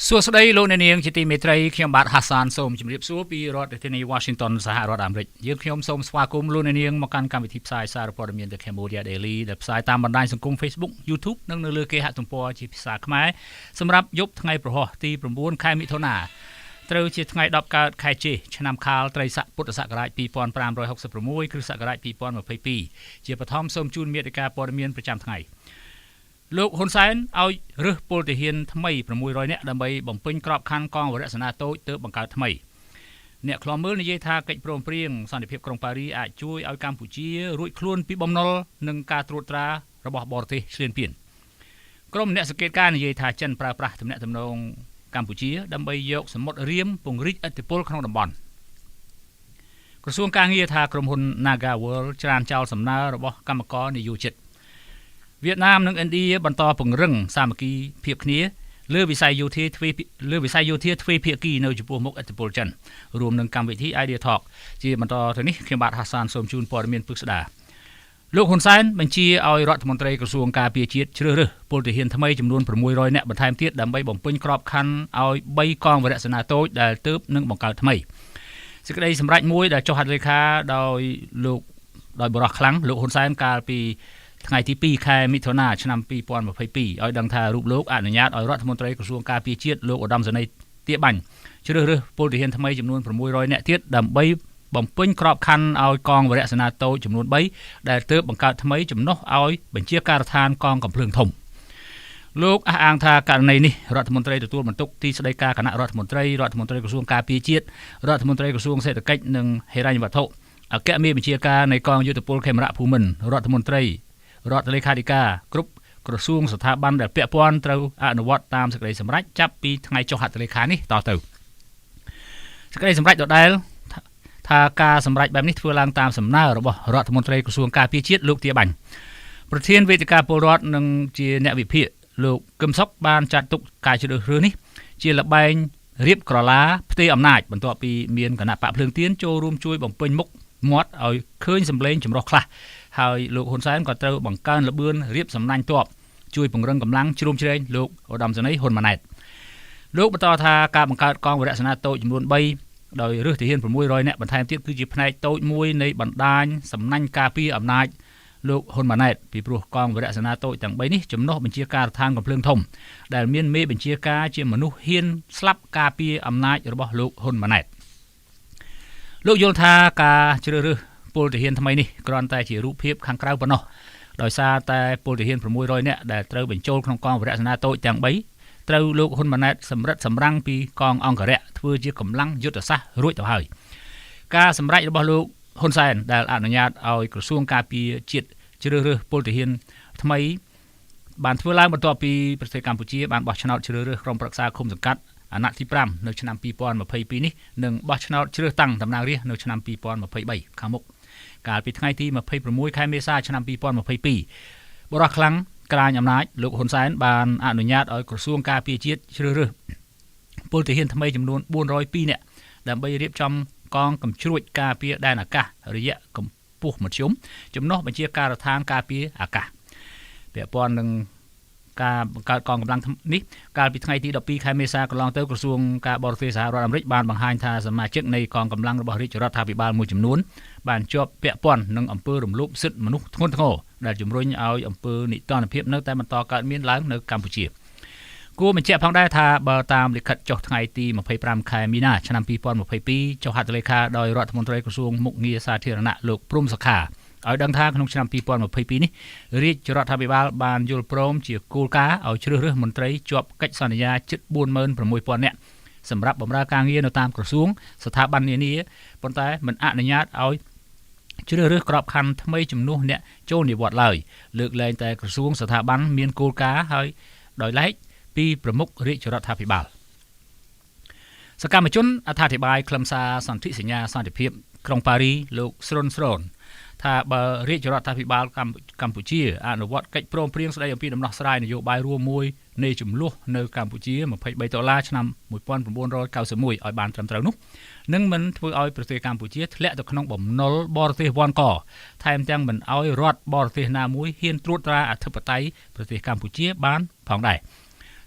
សួស្តីលោកអ្នកនាងជាទីមេត្រីខ្ញុំបាទហាសានសូមជម្រាបសួរពីរដ្ឋធានី Washington សហរដ្ឋអាមេរិកយើងខ្ញុំសូមស្វាគមន៍លោកអ្នកនាងមកកាន់កម្មវិធីផ្សាយសារព័ត៌មាន The Cambodia Daily ដែលផ្សាយតាមបណ្ដាញសង្គម Facebook YouTube និងនៅលើគេហទំព័រជាភាសាខ្មែរសម្រាប់យប់ថ្ងៃប្រហោះទី9ខែមិថុនាត្រូវជាថ្ងៃ10កើតខែចេឆ្នាំខាលត្រីស័កពុទ្ធសករាជ2566គ្រិស្តសករាជ2022ជាបឋមសូមជូនមេតិការព័ត៌មានប្រចាំថ្ងៃលោកហ៊ុនសែនឲ្យរើសពលទាហានថ្មី600នាក់ដើម្បីបំពេញក្របខ័ណ្ឌកងវរៈសេនាតូចទើបបង្កើតថ្មីអ្នកខ្លំមើលនិយាយថាកិច្ចព្រមព្រៀងសន្តិភាពក្រុងប៉ារីអាចជួយឲ្យកម្ពុជារួចខ្លួនពីបំណុលនិងការត្រួតត្រារបស់បរទេសឈ្លានពានក្រុមអ្នកសង្កេតការណ៍និយាយថាចិនប្រើប្រាស់ទំនាក់ទំនងកម្ពុជាដើម្បីយកសមុទ្ររៀមពង្រីកឥទ្ធិពលក្នុងតំបន់ក្រសួងការងារថាក្រុមហ៊ុន Naga World ច្រានចោលសំណើរបស់កម្មករនយោជិតវៀតណាមនិងឥណ្ឌាបន្តពង្រឹងសាមគ្គីភាពគ្នាលើវិស័យយោធាទ្វេភាគីនៅចំពោះមុខឥទ្ធិពលចិនរួមនឹងកម្មវិធី Idea Talk ជាបន្តទៅនេះខ្ញុំបាទហាសានសូមជូនព័ត៌មានពិស្ដាលោកហ៊ុនសែនបញ្ជាឲ្យរដ្ឋមន្ត្រីក្រសួងការពារជាតិជ្រើសរើសពលទាហានថ្មីចំនួន600នាក់បន្ថែមទៀតដើម្បីបំពេញក្របខ័ណ្ឌឲ្យ3កងវរៈសេនាតូចដែលទើបនឹងបង្កើតថ្មីសេចក្តីសម្រេចមួយដែលចុះហត្ថលេខាដោយបរិះខ្លាំងលោកហ៊ុនសែនកាលពីថ្ងៃទី2ខែមិថុនាឆ្នាំ2022ឲ្យដឹងថារូបលោកអនុញ្ញាតឲ្យរដ្ឋមន្ត្រីក្រសួងការពារជាតិលោកឧត្តមសេនីយ៍ទាបាញ់ជ្រើសរើសពលទាហានថ្មីចំនួន600នាក់ទៀតដើម្បីបំពេញក្របខ័ណ្ឌឲ្យកងវរៈសេនាតូចចំនួន3ដែលទើបបង្កើតថ្មីចំណុះឲ្យបញ្ជាការដ្ឋានកងកំភ្លើងធំលោកអះអាងថាករណីនេះរដ្ឋមន្ត្រីទទួលបន្ទុកទីស្តីការគណៈរដ្ឋមន្ត្រីក្រសួងការពារជាតិរដ្ឋមន្ត្រីក្រសួងសេដ្ឋកិច្ចនិងហិរញ្ញវត្ថុអគ្គមេបញ្ជាការនៃកងយុទ្ធពលខេមរៈភូមិន្ទរដ្ឋមន្ត្រីរដ្ឋលេខាធិការគ្រប់ក្រសួងស្ថាប័នដែលពាក់ព័ន្ធត្រូវអនុវត្តតាមសេចក្តីសម្រេចចាប់ពីថ្ងៃចុះហត្ថលេខានេះតទៅសេចក្តីសម្រេចដដែលថាការសម្រេចបែបនេះធ្វើឡើងតាមសំណើរបស់រដ្ឋមន្ត្រីក្រសួងការពារជាតិលោកទាបាញ់ប្រធានវេទិកាពលរដ្ឋនិងជាអ្នកវិភាគលោកកឹមសុខបានចាត់ទុកការជ្រើសរើសនេះជាល្បែងរៀបក្រឡាផ្ទេរអំណាចបន្ទាប់ពីមានគណៈបកភ្លើងទៀនចូលរួមជួយបំពេញមុខមាត់ឲ្យឃើញសម្លេងចម្រុះខ្លះហើយលោកហ៊ុនសែនក៏ត្រូវបង្កើនល្បឿនរៀបសំណាញ់ទ័ពជួយពង្រឹងកម្លាំងជ្រោមជ្រែងលោកឧត្តមសេនីយ៍ហ៊ុនម៉ាណែតលោកបន្តថាការបង្កើតកងវរៈសេនាតូចចំនួន3ដោយរើសទាហាន600នាក់បន្ថែមទៀតគឺជាផ្នែកតូចមួយនៃបណ្ដាញសំណាញ់ការពារអំណាចលោកហ៊ុនម៉ាណែតពីព្រោះកងវរៈសេនាតូចទាំង3នេះចំណុះបញ្ជាការដ្ឋានកំភ្លើងធំដែលមានមេបញ្ជាការជាមនុស្សហ៊ានស្លាប់ការពារអំណាចរបស់លោកហ៊ុនម៉ាណែតលោកយល់ថាការជ្រើសរើសពលទាហានថ្មីនេះគ្រាន់តែជារូបភាពខាងក្រៅប៉ុណ្ណោះដោយសារតែពលទាហាន600នាក់ដែលត្រូវបញ្ចូលក្នុងកងវរៈសេនាតូចទាំង3ត្រូវលោកហ៊ុនម៉ាណែតសម្រិតសម្រាំងពីកងអង្គរៈធ្វើជាកម្លាំងយុទ្ធសាស្ត្ររួចទៅហើយការសម្រេចរបស់លោកហ៊ុនសែនដែលអនុញ្ញាតឲ្យក្រសួងការពារជាតិជ្រើសរើសពលទាហានថ្មីបានធ្វើឡើងបន្ទាប់ពីប្រទេសកម្ពុជាបានបោះឆ្នោតជ្រើសរើសក្រុមប្រឹក្សាឃុំសង្កាត់អាណត្តិទី5នៅឆ្នាំ2022នេះនិងបោះឆ្នោតជ្រើសតាំងតំណាងរាស្ត្រនៅឆ្នាំ2023ខាងមុខកាលពីថ្ងៃទី26ខែមេសាឆ្នាំ2022បរិះខ្លាំងក្រាញអំណាចលោកហ៊ុនសែនបានអនុញ្ញាតឲ្យក្រសួងការពារជាតិជ្រើសរើសពលទាហានថ្មីចំនួន402នាក់ដើម្បីរៀបចំកងកំជ្រួចការពារដែនអាកាសរយៈកម្ពស់មធ្យមចំណុះបញ្ជាការដ្ឋានការពារអាកាសពាក់ព័ន្ធនឹងការបង្កើតកងកម្លាំងនេះកាលពីថ្ងៃទី12ខែមេសាកន្លងទៅក្រសួងការបរទេសសហរដ្ឋអាមេរិកបានបង្ហាញថាសមាជិកនៃកងកម្លាំងរបស់រាជរដ្ឋាភិបាលមួយចំនួនបានជាប់ពាក់ព័ន្ធនឹងអំពើរំលោភសិទ្ធិមនុស្សធ្ងន់ធ្ងរដែលជំរុញឲ្យអំពើនិទានភាពនៅតែបន្តកើតមានឡើងនៅកម្ពុជាគួរបញ្ជាក់ផងដែរថាបើតាមលិខិតចុះថ្ងៃទី25ខែមីនាឆ្នាំ2022ចុះហត្ថលេខាដោយរដ្ឋមន្ត្រីក្រសួងមុខងារសាធារណៈលោកព្រំសុខាឲ្យដឹងថាក្នុងឆ្នាំ2022នេះរាជរដ្ឋាភិបាលបានយល់ព្រមជាគោលការណ៍ឲ្យជ្រើសរើសមន្ត្រីជាប់កិច្ចសន្យាជិត 46,000 នាក់សម្រាប់បម្រើការងារនៅតាមក្រសួងស្ថាប័ននានាប៉ុន្តែមិនអនុញ្ញាតឲ្យជ្រើសរើសក្របខ័ណ្ឌថ្មីចំនួនអ្នកចូលនិវត្តន៍ឡើយលើកលែងតែក្រសួងស្ថាប័នមានគោលការណ៍ឲ្យដោយឡែកពីប្រមុខរាជរដ្ឋាភិបាលសកម្មជនអត្ថាធិប្បាយខ្លឹមសារសន្ធិសញ្ញាសន្តិភាពក្រុងប៉ារីលោកស្រុនថាបើរាជរដ្ឋាភិបាលកម្ពុជាអនុវត្តកិច្ចព្រមព្រៀងស្តីអំពីដំណោះស្រាយនយោបាយរួមមួយនៃចំនួននៅកម្ពុជា$23ឆ្នាំ1991ឲ្យបានត្រឹមត្រូវនោះនឹងមិនធ្វើឲ្យប្រទេសកម្ពុជាធ្លាក់ទៅក្នុងបំណុលបរទេសវាន់កថែមទាំងមិនឲ្យរដ្ឋបរទេសណាមួយហ៊ានត្រួតត្រាអធិបតេយ្យប្រទេសកម្ពុជាបានផងដែរ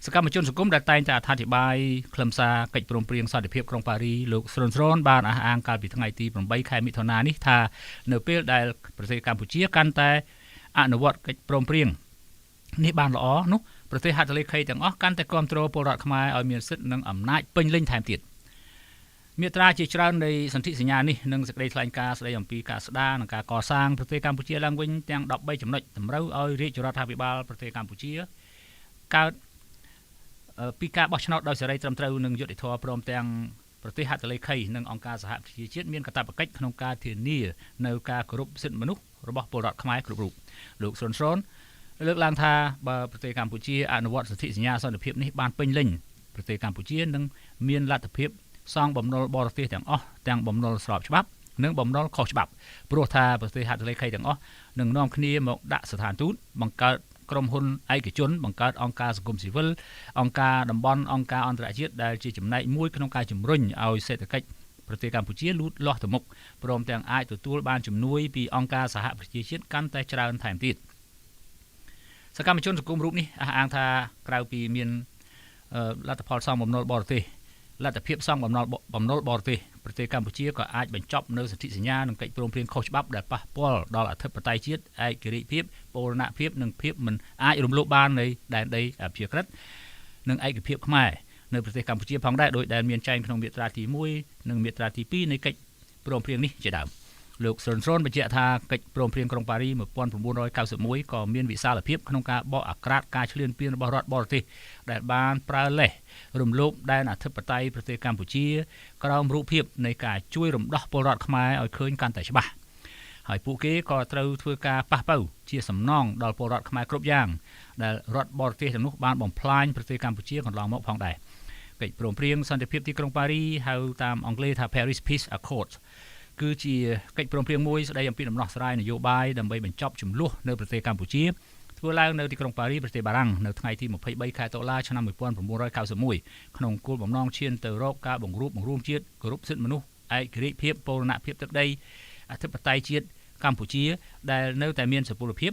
ស សកម្មជនសង្គមដែលតែងតែអធិប្បាយខ្លឹមសារកិច្ចព្រមព្រៀងសន្តិភាពក្រុងប៉ារីលោកស្រុនបានអះអាងកាលពីថ្ងៃទី8ខែមិថុនានេះថានៅពេលដែលប្រទេសកម្ពុជាកាន់តែអនុវត្តកិច្ចព្រមព្រៀងនេះបានល្អនោះប្រទេសហត្ថលេខីទាំងអស់កាន់តែគ្រប់គ្រងពលរដ្ឋខ្មែរឲ្យមានសិទ្ធិនិងអំណាចពេញលេញថែមទៀតមាត្រាជាច្រើននៃសន្ធិសញ្ញានេះនិងសេចក្តីថ្លែងការណ៍ស្តីអំពីការស្ដារនិងការកសាងប្រទេសកម្ពុជាឡើងវិញទាំង13ចំណុចតម្រូវឲ្យរាជរដ្ឋាភិបាលប្រទេសកម្ពុជាកើតពីការបោះឆ្នោតដោយសេរីត្រឹមត្រូវនិងយុត្តិធម៌ព្រមទាំងប្រទេសហត្ថលេខីនិងអង្គការសហប្រជាជាតិមានកាតព្វកិច្ចក្នុងការធានានៅការគោរពសិទ្ធិមនុស្សរបស់ពលរដ្ឋខ្មែរគ្រប់រូបលោកស្រុនលើកឡើងថាបើប្រទេសកម្ពុជាអនុវត្តសន្ធិសញ្ញាសន្តិភាពនេះបានពេញលេញប្រទេសកម្ពុជានឹងមានលទ្ធភាពសងបំណុលបរទេសទាំងអស់ទាំងបំណុលស្របច្បាប់និងបំណុលខុសច្បាប់ព្រោះថាប្រទេសហត្ថលេខីទាំងអស់នឹងនាំគ្នាមកដាក់ស្ថានទូតបង្កើតក្រុមហ៊ុនឯកជនបង្កើតអង្គការសង្គមស៊ីវិលអង្គការតំបន់អង្គការអន្តរជាតិដែលជាចំណែកមួយក្នុងការជំរុញឲ្យសេដ្ឋកិច្ចប្រទេសកម្ពុជាលូតលាស់ទៅមុខព្រមទាំងអាចទទួលបានជំនួយពីអង្គការសហប្រជាជាតិកាន់តែច្រើនថែមទៀតសកម្មជនសង្គមរូបនេះអះអាងថាក្រៅពីមានលទ្ធផលសងបំណុលបរទេសលទ្ធភាពសងបំណុលបរទេសប្រទេសកម្ពុជាក៏អាចបញ្ចប់នៅសន្ធិសញ្ញានិងកិច្ចព្រមព្រៀងខុសច្បាប់ដែលប៉ះពាល់ដល់អធិបតេយ្យជាតិឯករាជ្យភាពបូរណភាពនិងភាពមិនអាចរំលោភបាននៃដែនដីអព្យាក្រឹតនិងឯកភាពខ្មែរនៅប្រទេសកម្ពុជាផងដែរដោយដែលមានចែងក្នុងមាត្រាទី1និងមាត្រាទី2នៃកិច្ចព្រមព្រៀងនេះជាដើមលោកស្រុនបញ្ជាក់ថាកិច្ចព្រមព្រៀងក្រុងប៉ារី1991ក៏មានវិសាលភាពក្នុងការបកអាក្រាតការឈ្លានពានរបស់រដ្ឋបរទេសដែលបានប្រើលេសរំលោភដែនអធិបតេយ្យប្រទេសកម្ពុជាក្រោមរូបភាពនៃការជួយរំដោះពលរដ្ឋខ្មែរឲ្យឃើញកាន់តែច្បាស់ហើយពួកគេក៏ត្រូវធ្វើការប៉ះប៉ូវជាសំណងដល់ពលរដ្ឋខ្មែរគ្រប់យ៉ាងដែលរដ្ឋបរទេសទាំងនោះបានបំផ្លាញប្រទេសកម្ពុជាកន្លងមកផងដែរកិច្ចព្រមព្រៀងសន្តិភាពទីក្រុងប៉ារីហៅតាមអង់គ្លេសថា Paris Peace Accordគឺជាកិច្ចព្រមព្រៀងមួយស្តីអំពីដំណោះស្រាយនយោបាយដើម្បីបញ្ចប់ជម្លោះនៅប្រទេសកម្ពុជាធ្វើឡើងនៅទីក្រុងប៉ារីប្រទេសបារាំងនៅថ្ងៃទី23ខែតុលាឆ្នាំ1991ក្នុងគោលបំណងឈានទៅរកការបង្រួបបង្រួមជាតិគោរពសិទ្ធិមនុស្សឯករាជ្យភាពបូរណភាពទឹកដីអធិបតេយ្យជាតិកម្ពុជាដែលនៅតែមានសុពលភាព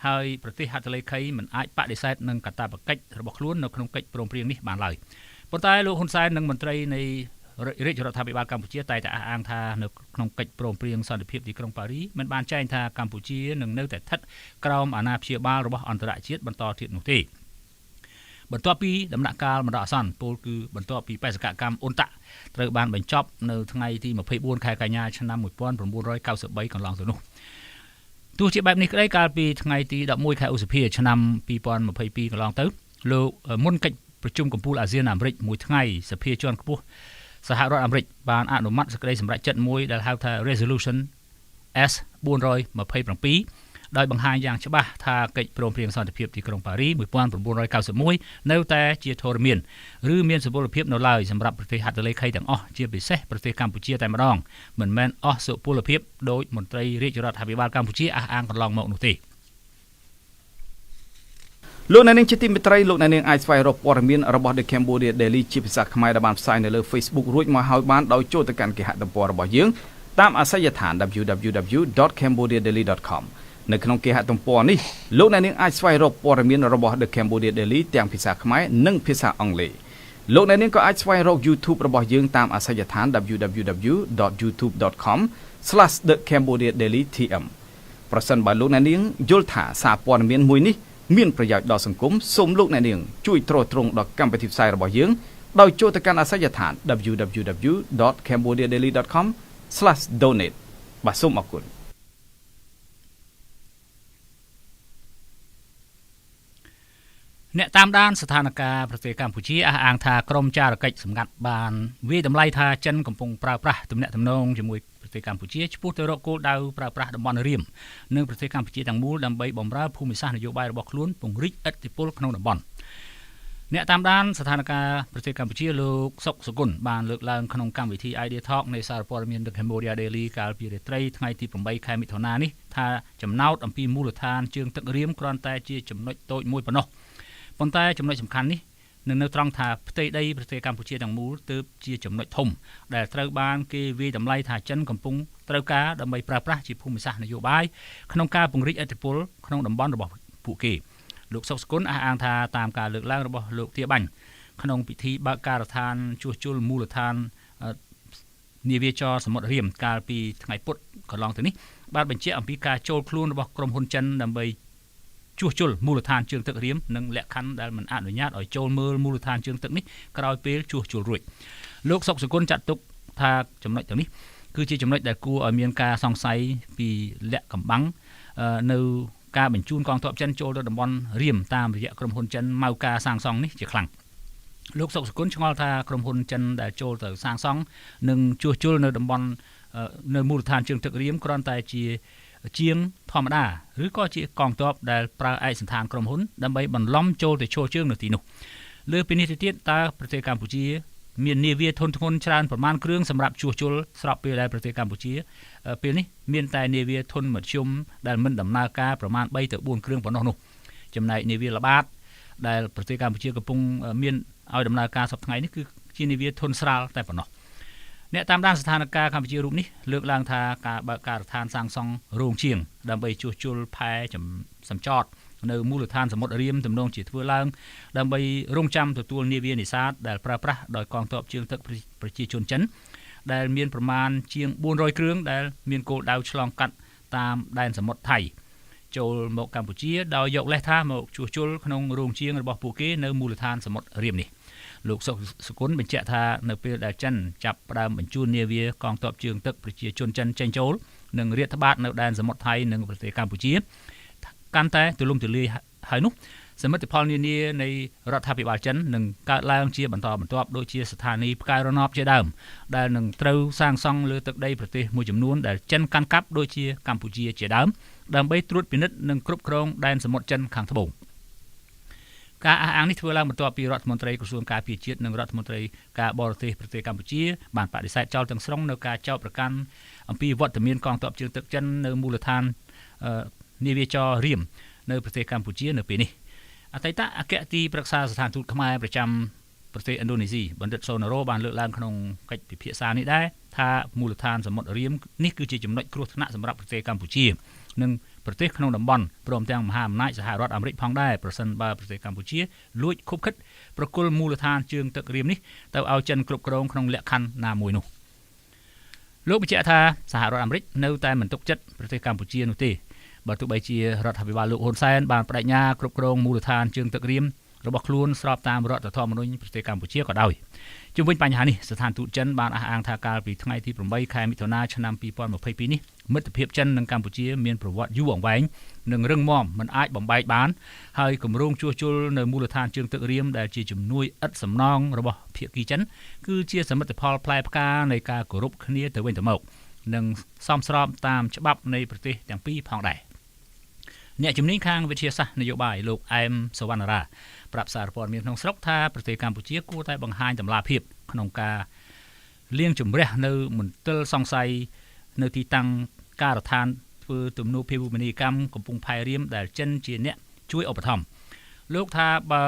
ហើយប្រទេសហត្ថលេខីមិនអាចបដិសេធនឹងកាតព្វកិច្ចរបស់ខ្លួននៅក្នុងកិច្ចព្រមព្រៀងនេះបានឡើយប៉ុន្តែលោកហ៊ុនសែននិងមន្ត្រីនៃរាជរដ្ឋាភិបាលកម្ពុជាតែងតែអះអាងថានៅក្នុងកិច្ចព្រមព្រៀងសន្តិភាពទីក្រុងប៉ារីមិនបានចែងថាកម្ពុជានឹងនៅតែស្ថិតក្រោមអាណាព្យាបាលរបស់អន្តរជាតិបន្តទៀតនោះទេបន្ទាប់ពីដំណាក់កាលបណ្ដោះអាសន្នពលគឺបន្ទាប់ពីបេសកកម្មអ៊ុនតាក់ត្រូវបានបញ្ចប់នៅថ្ងៃទី24ខែកញ្ញាឆ្នាំ1993កន្លងទៅនោះទោះជាបែបនេះក្តីកាលពីថ្ងៃទី11ខែឧសភាឆ្នាំ2022កន្លងទៅលោកមុនកិច្ចប្រជុំកំពូលអាស៊ានអាមេរិកមួយថ្ងៃសភាជាន់ខ្ពស់សហរដ្ឋអាមេរិកបានអនុម័តសេចក្តីសម្រេចចិត្តមួយដែលហៅថា Resolution S427 ដោយបង្ហាញយ៉ាងច្បាស់ថាកិច្ចព្រមព្រៀងសន្តិភាពទីក្រុងប៉ារី1991នៅតែជាធរមានឬមានសុពលភាពនៅឡើយសម្រាប់ប្រទេសហត្ថលេខីទាំងអស់ជាពិសេសប្រទេសកម្ពុជាតែម្ដងមិនមែនអស់សុពលភាពដោយមន្ត្រីរាជរដ្ឋាភិបាលកម្ពុជាអះអាងកន្លងមកនោះទេលោកអ្នកនាងជាទីមេត្រីលោកអ្នកនាងអាចស្វែងរកព័ត៌មានរបស់ The Cambodia Daily ជាភាសាខ្មែរដែលបានផ្សាយនៅលើ Facebook រួចមកហើយបានដោយចូលទៅកាន់គេហទំព័ររបស់យើងតាមអាសយដ្ឋាន www.cambodiadaily.com នៅក្នុងគេហទំព័រនេះលោកអ្នកនាងអាចស្វែងរកព័ត៌មានរបស់ The Cambodia Daily ទាំងភាសាខ្មែរនិងភាសាអង់គ្លេសលោកអ្នកនាងក៏អាចស្វែងរក YouTube របស់យើងតាមអាសយដ្ឋាន www.youtube.com/thecambodiadailytm ប្រសិនបើលោកអ្នកនាងយល់ថាសារព័ត៌មានមួយនេះមានប្រយោជន៍ដល់សង្គមសូមលោកអ្នកនាងជួយទ្រទ្រង់ដល់កម្មវិធីផ្សាយរបស់យើងដោយចូលទៅកាន់អាសយដ្ឋាន www.cambodiadaily.com/donate បាទសូមអរគុណអ្នកតាមដានស្ថានភាពប្រទេសកម្ពុជាអះអាងថាក្រមចារកិច្ចសម្ងាត់បានវាយតម្លៃថាចិនកំពុងប្រើប្រាស់ទំនាក់ទំនងជាមួយប្រទេសកម្ពុជាឆ្ពោះទៅរកគោលដៅប្រើប្រាស់តំបន់រៀមនិងប្រទេសកម្ពុជាទាំងមូលដើម្បីបម្រើភូមិសាស្ត្រនយោបាយរបស់ខ្លួនពង្រីកឥទ្ធិពលក្នុងតំបន់អ្នកតាមដានស្ថានភាពប្រទេសកម្ពុជាលោកសុកសុគន្ធបានលើកឡើងក្នុងកម្មវិធី Idea Talk នៃសារព័ត៌មាន The Cambodia Daily កាលពីរាត្រីថ្ងៃទី8ខែមិថុនានេះថាចំណោទអំពីមូលដ្ឋានជើងទឹករៀមគ្រាន់តែជាចំណុចតូចមួយប៉ុណ្ណោះប៉ុន្តែចំណុចសំខាន់នេះនៅត្រង់ថាផ្ទៃដីប្រទេសកម្ពុជាទាំងមូលទើបជាចំណុចធំដែលត្រូវបានគេវាយតម្លៃថាចិនកំពុងត្រូវការដើម្បីប្រើប្រាស់ជាភូមិសាស្ត្រនយោបាយក្នុងការពង្រីកឥទ្ធិពលក្នុងតំបន់របស់ពួកគេ លោកសុកសគុណអះអាងថាតាមការលើកឡើងរបស់លោកទាបាញ់ក្នុងពិធីបើកការដ្ឋានជួសជុលមូលដ្ឋាននាវាចរសមុទ្ររៀមកាលពីថ្ងៃពុធកន្លងទៅនេះបានបញ្ជាក់អំពីការចូលខ្លួនរបស់ក្រុមហ៊ុនចិនដើម្បីជួសជុលមូលដ្ឋានជើងទឹករៀមនិងលក្ខខណ្ឌដែលមិនអនុញ្ញាតឲ្យចូលមើលមូលដ្ឋានជើងទឹកនេះក្រោយពេលជួសជុលរួចលោកសុកសគុណចាត់ទុកថាចំណុចទាំងនេះគឺជាចំណុចដែលគួរឲ្យមានការសង្ស័យពីលក្ខកំបាំងនៅការបញ្ជូនកងទ័ពចិនចូលទៅតំបន់រៀមតាមរយៈក្រុមហ៊ុនចិនម៉ៅកាសាងសង់នេះជាខ្លាំងលោកសុកសគុណឆ្ងល់ថាក្រុមហ៊ុនចិនដែលចូលទៅសាងសង់និងជួសជុលនៅតំបន់នៅមូលដ្ឋានជើងទឹករៀមគ្រាន់តែជាជាងធម្មតាឬក៏ជាកងទ័ពដែលប្រើឯកសណ្ឋានក្រុមហ៊ុនដើម្បីបន្លំចូលទៅឈរជើងនៅទីនោះលើពីនេះទៅទៀតតើប្រទេសកម្ពុជាមាននាវាធុនធ្ងន់ច្រើនប្រមាណគ្រឿងសម្រាប់ជួសជុលស្របពេលដែលប្រទេសកម្ពុជាពេលនេះមានតែនាវាធុនមធ្យមដែលមិនដំណើរការប្រមាណ3ទៅ4គ្រឿងប៉ុណ្ណោះនោះចំណែកនាវាល្បាតដែលប្រទេសកម្ពុជាកំពុងមានឲ្យដំណើរការសប្តាហ៍ថ្ងៃនេះគឺជានាវាធុនស្រាលតែប៉ុណ្ណោះអ្នកតាមដានស្ថានភាពកម្ពុជារូបនេះលើកឡើងថាការបើកការដ្ឋានសាងសង់រោងជាងដើម្បីជួសជុលផែសម្ចតនៅមូលដ្ឋានសមុទ្ររៀមទំនងជាធ្វើឡើងដើម្បីរងចាំទទួលនាវានេសាទដែលប្រើប្រាស់ដោយកងទ័ពជើងទឹកប្រជាជនចិនដែលមានប្រមាណជាង400គ្រឿងដែលមានគោលដៅឆ្លងកាត់តាមដែនសមុទ្រថៃចូលមកកម្ពុជាដោយយកលេសថាមកជួសជុលក្នុងរោងជាងរបស់ពួកគេនៅមូលដ្ឋានសមុទ្ររៀមនេះលោកសុកសគុណបញ្ជាក់ថានៅពេលដែលចិនចាប់ផ្ដើមបញ្ជូននាវាកងទ័ពជើងទឹកប្រជាជនចិនចេញចូលនិងរាតត្បាតនៅដែនសមុទ្រថៃនិងប្រទេសកម្ពុជាកាន់តែទូលំទូលាយហើយនោះសមិទ្ធផលនានានៃរដ្ឋាភិបាលចិននឹងកើតឡើងជាបន្តបន្ទាប់ដូចជាស្ថានីយ៍ផ្កាយរណបជាដើមដែលនឹងត្រូវសាងសង់លើទឹកដីប្រទេសមួយចំនួនដែលចិនកាន់កាប់ដូចជាកម្ពុជាជាដើមដើម្បីត្រួតពិនិត្យនិងគ្រប់គ្រងដែនសមុទ្រចិនខាងត្បូងការអះអាងនេះធ្វើឡើងបន្ទាប់ពីរដ្ឋមន្ត្រីក្រសួងការពារជាតិនិងរដ្ឋមន្ត្រីការបរទេសប្រទេសកម្ពុជាបានបដិសេធចោលទាំងស្រុងនៅការចោទប្រកាន់អំពីវត្តមានកងទ័ពជើងទឹកចិននៅមូលដ្ឋាននាវាចររៀមនៅប្រទេសកម្ពុជានៅពេលនេះអតីតអគ្គទីប្រឹក្សាស្ថានទូតខ្មែរប្រចាំប្រទេសឥណ្ឌូនេស៊ីបណ្ឌិតសូណារ៉ូបានលើកឡើងក្នុងកិច្ចពិភាក្សានេះដែរថាមូលដ្ឋានសមុទ្ររៀមនេះគឺជាចំណុចគ្រោះថ្នាក់សម្រាប់ប្រទេសកម្ពុជានិងប្រទេសក្នុងតំបន់ព្រមទាំងមហាអំណាចសហរដ្ឋអាមេរិកផងដែរប្រសិនបើប្រទេសកម្ពុជាលួចខុបខិតប្រគល់មូលដ្ឋានជើងទឹករៀមនេះទៅឲ្យចិនគ្រប់គ្រងក្នុងលក្ខខណ្ឌណាមួយនោះលោកបញ្ជាក់ថាសហរដ្ឋអាមេរិកនៅតែមិនទុកចិត្តប្រទេសកម្ពុជានោះទេបើទោះបីជារដ្ឋាភិបាលលោកហ៊ុនសែនបានបដិញ្ញាគ្រប់គ្រងមូលដ្ឋានជើងទឹករៀមរបស់ខ្លួនស្របតាមរដ្ឋធម្មនុញ្ញប្រទេសកម្ពុជាក៏ដោយជុំវិញបញ្ហានេះស្ថានទូតចិនបានអះអាងថាកាលពីថ្ងៃទី8ខែមិថុនាឆ្នាំ2022នេះមិត្តភាពចិននិងកម្ពុជាមានប្រវត្តិយូរអង្វែងនិងរឹងមាំមិនអាចបំបែកបានហើយគម្រោងជួសជុលនៅមូលដ្ឋានជើងទឹករៀមដែលជាជំនួយឥតសំណងរបស់ភាគីចិនគឺជាសមិទ្ធផលផ្លែផ្កានៃការគោរពគ្នាទៅវិញទៅមកនិងសមស្របតាមច្បាប់នៃប្រទេសទាំងពីរផងដែរអ្នកជំនាញខាងវិទ្យាសាស្ត្រនយោបាយលោកអែមសវណ្ណារាប្រាប់សារព័ត៌មានក្នុងស្រុកថាប្រទេសកម្ពុជាគួរតែបង្ហាញតម្លាភាពក្នុងការលាងជម្រះនៅមន្ទិលសង្ស័យនៅទីតាំងការដ្ឋានធ្វើទំនើបភាវូបនីយកម្មកំពង់ផែរៀមដែលចិនជាអ្នកជួយឧបត្ថម្ភលោកថាបើ